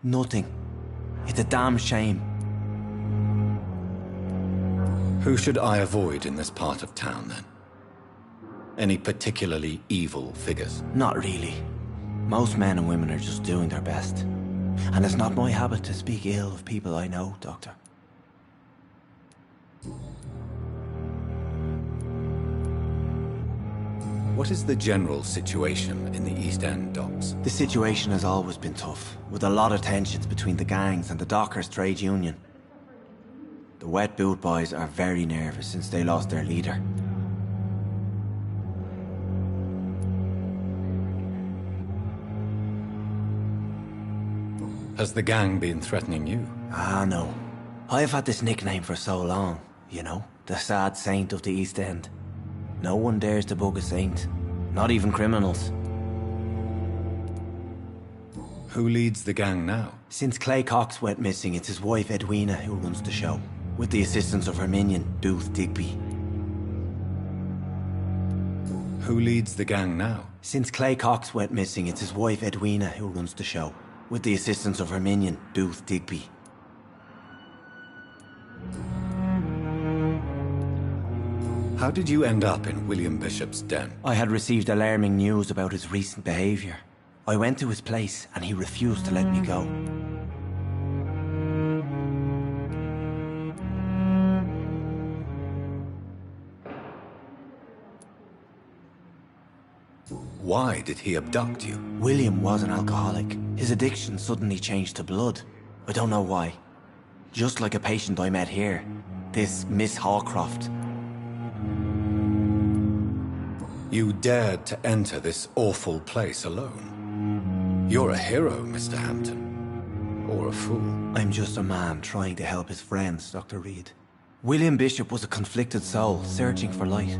[SPEAKER 13] nothing. It's a damn shame.
[SPEAKER 3] Who should I avoid in this part of town, then? Any particularly evil figures?
[SPEAKER 13] Not really. Most men and women are just doing their best. And it's not my habit to speak ill of people I know, Doctor.
[SPEAKER 3] What is the general situation in the East End docks?
[SPEAKER 13] The situation has always been tough, with a lot of tensions between the gangs and the dockers' trade union. The wet boot boys are very nervous since they lost their leader.
[SPEAKER 3] Has the gang been threatening you?
[SPEAKER 13] Ah, no. I've had this nickname for so long, you know, the sad saint of the East End. No one dares to bug a saint, not even criminals.
[SPEAKER 3] Who leads the gang now?
[SPEAKER 13] Since Clay Cox went missing, it's his wife Edwina who runs the show, with the assistance of her minion, Booth Digby.
[SPEAKER 3] Who leads the gang now?
[SPEAKER 13] Since Clay Cox went missing, it's his wife Edwina who runs the show, with the assistance of her minion, Booth Digby.
[SPEAKER 3] How did you end up in William Bishop's den?
[SPEAKER 13] I had received alarming news about his recent behavior. I went to his place and he refused to let me go.
[SPEAKER 3] Why did he abduct you?
[SPEAKER 13] William was an alcoholic. His addiction suddenly changed to blood. I don't know why. Just like a patient I met here. This Miss Hawcroft.
[SPEAKER 3] You dared to enter this awful place alone. You're a hero, Mr. Hampton. Or a fool.
[SPEAKER 13] I'm just a man trying to help his friends, Dr. Reed. William Bishop was a conflicted soul, searching for light.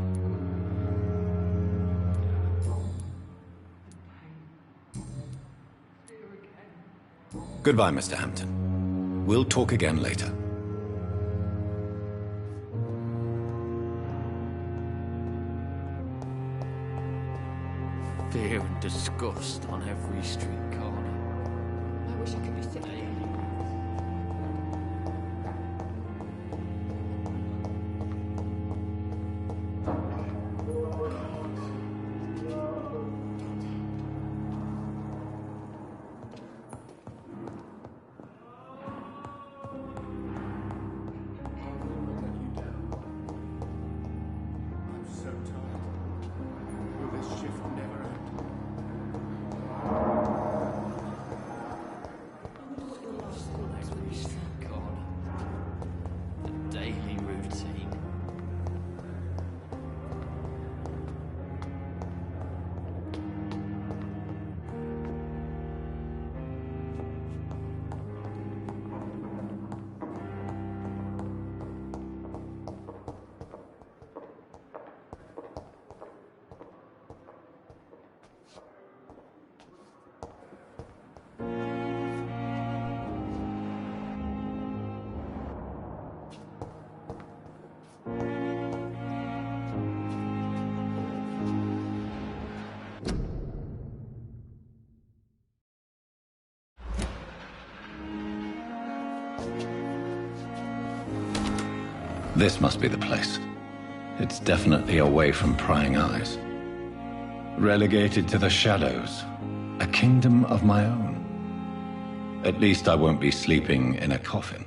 [SPEAKER 3] Goodbye, Mr. Hampton. We'll talk again later.
[SPEAKER 15] Fear and disgust on every street corner.
[SPEAKER 21] I wish I could be sitting here.
[SPEAKER 15] Daily routine.
[SPEAKER 3] This must be the place. It's definitely away from prying eyes. Relegated to the shadows. A kingdom of my own. At least I won't be sleeping in a coffin.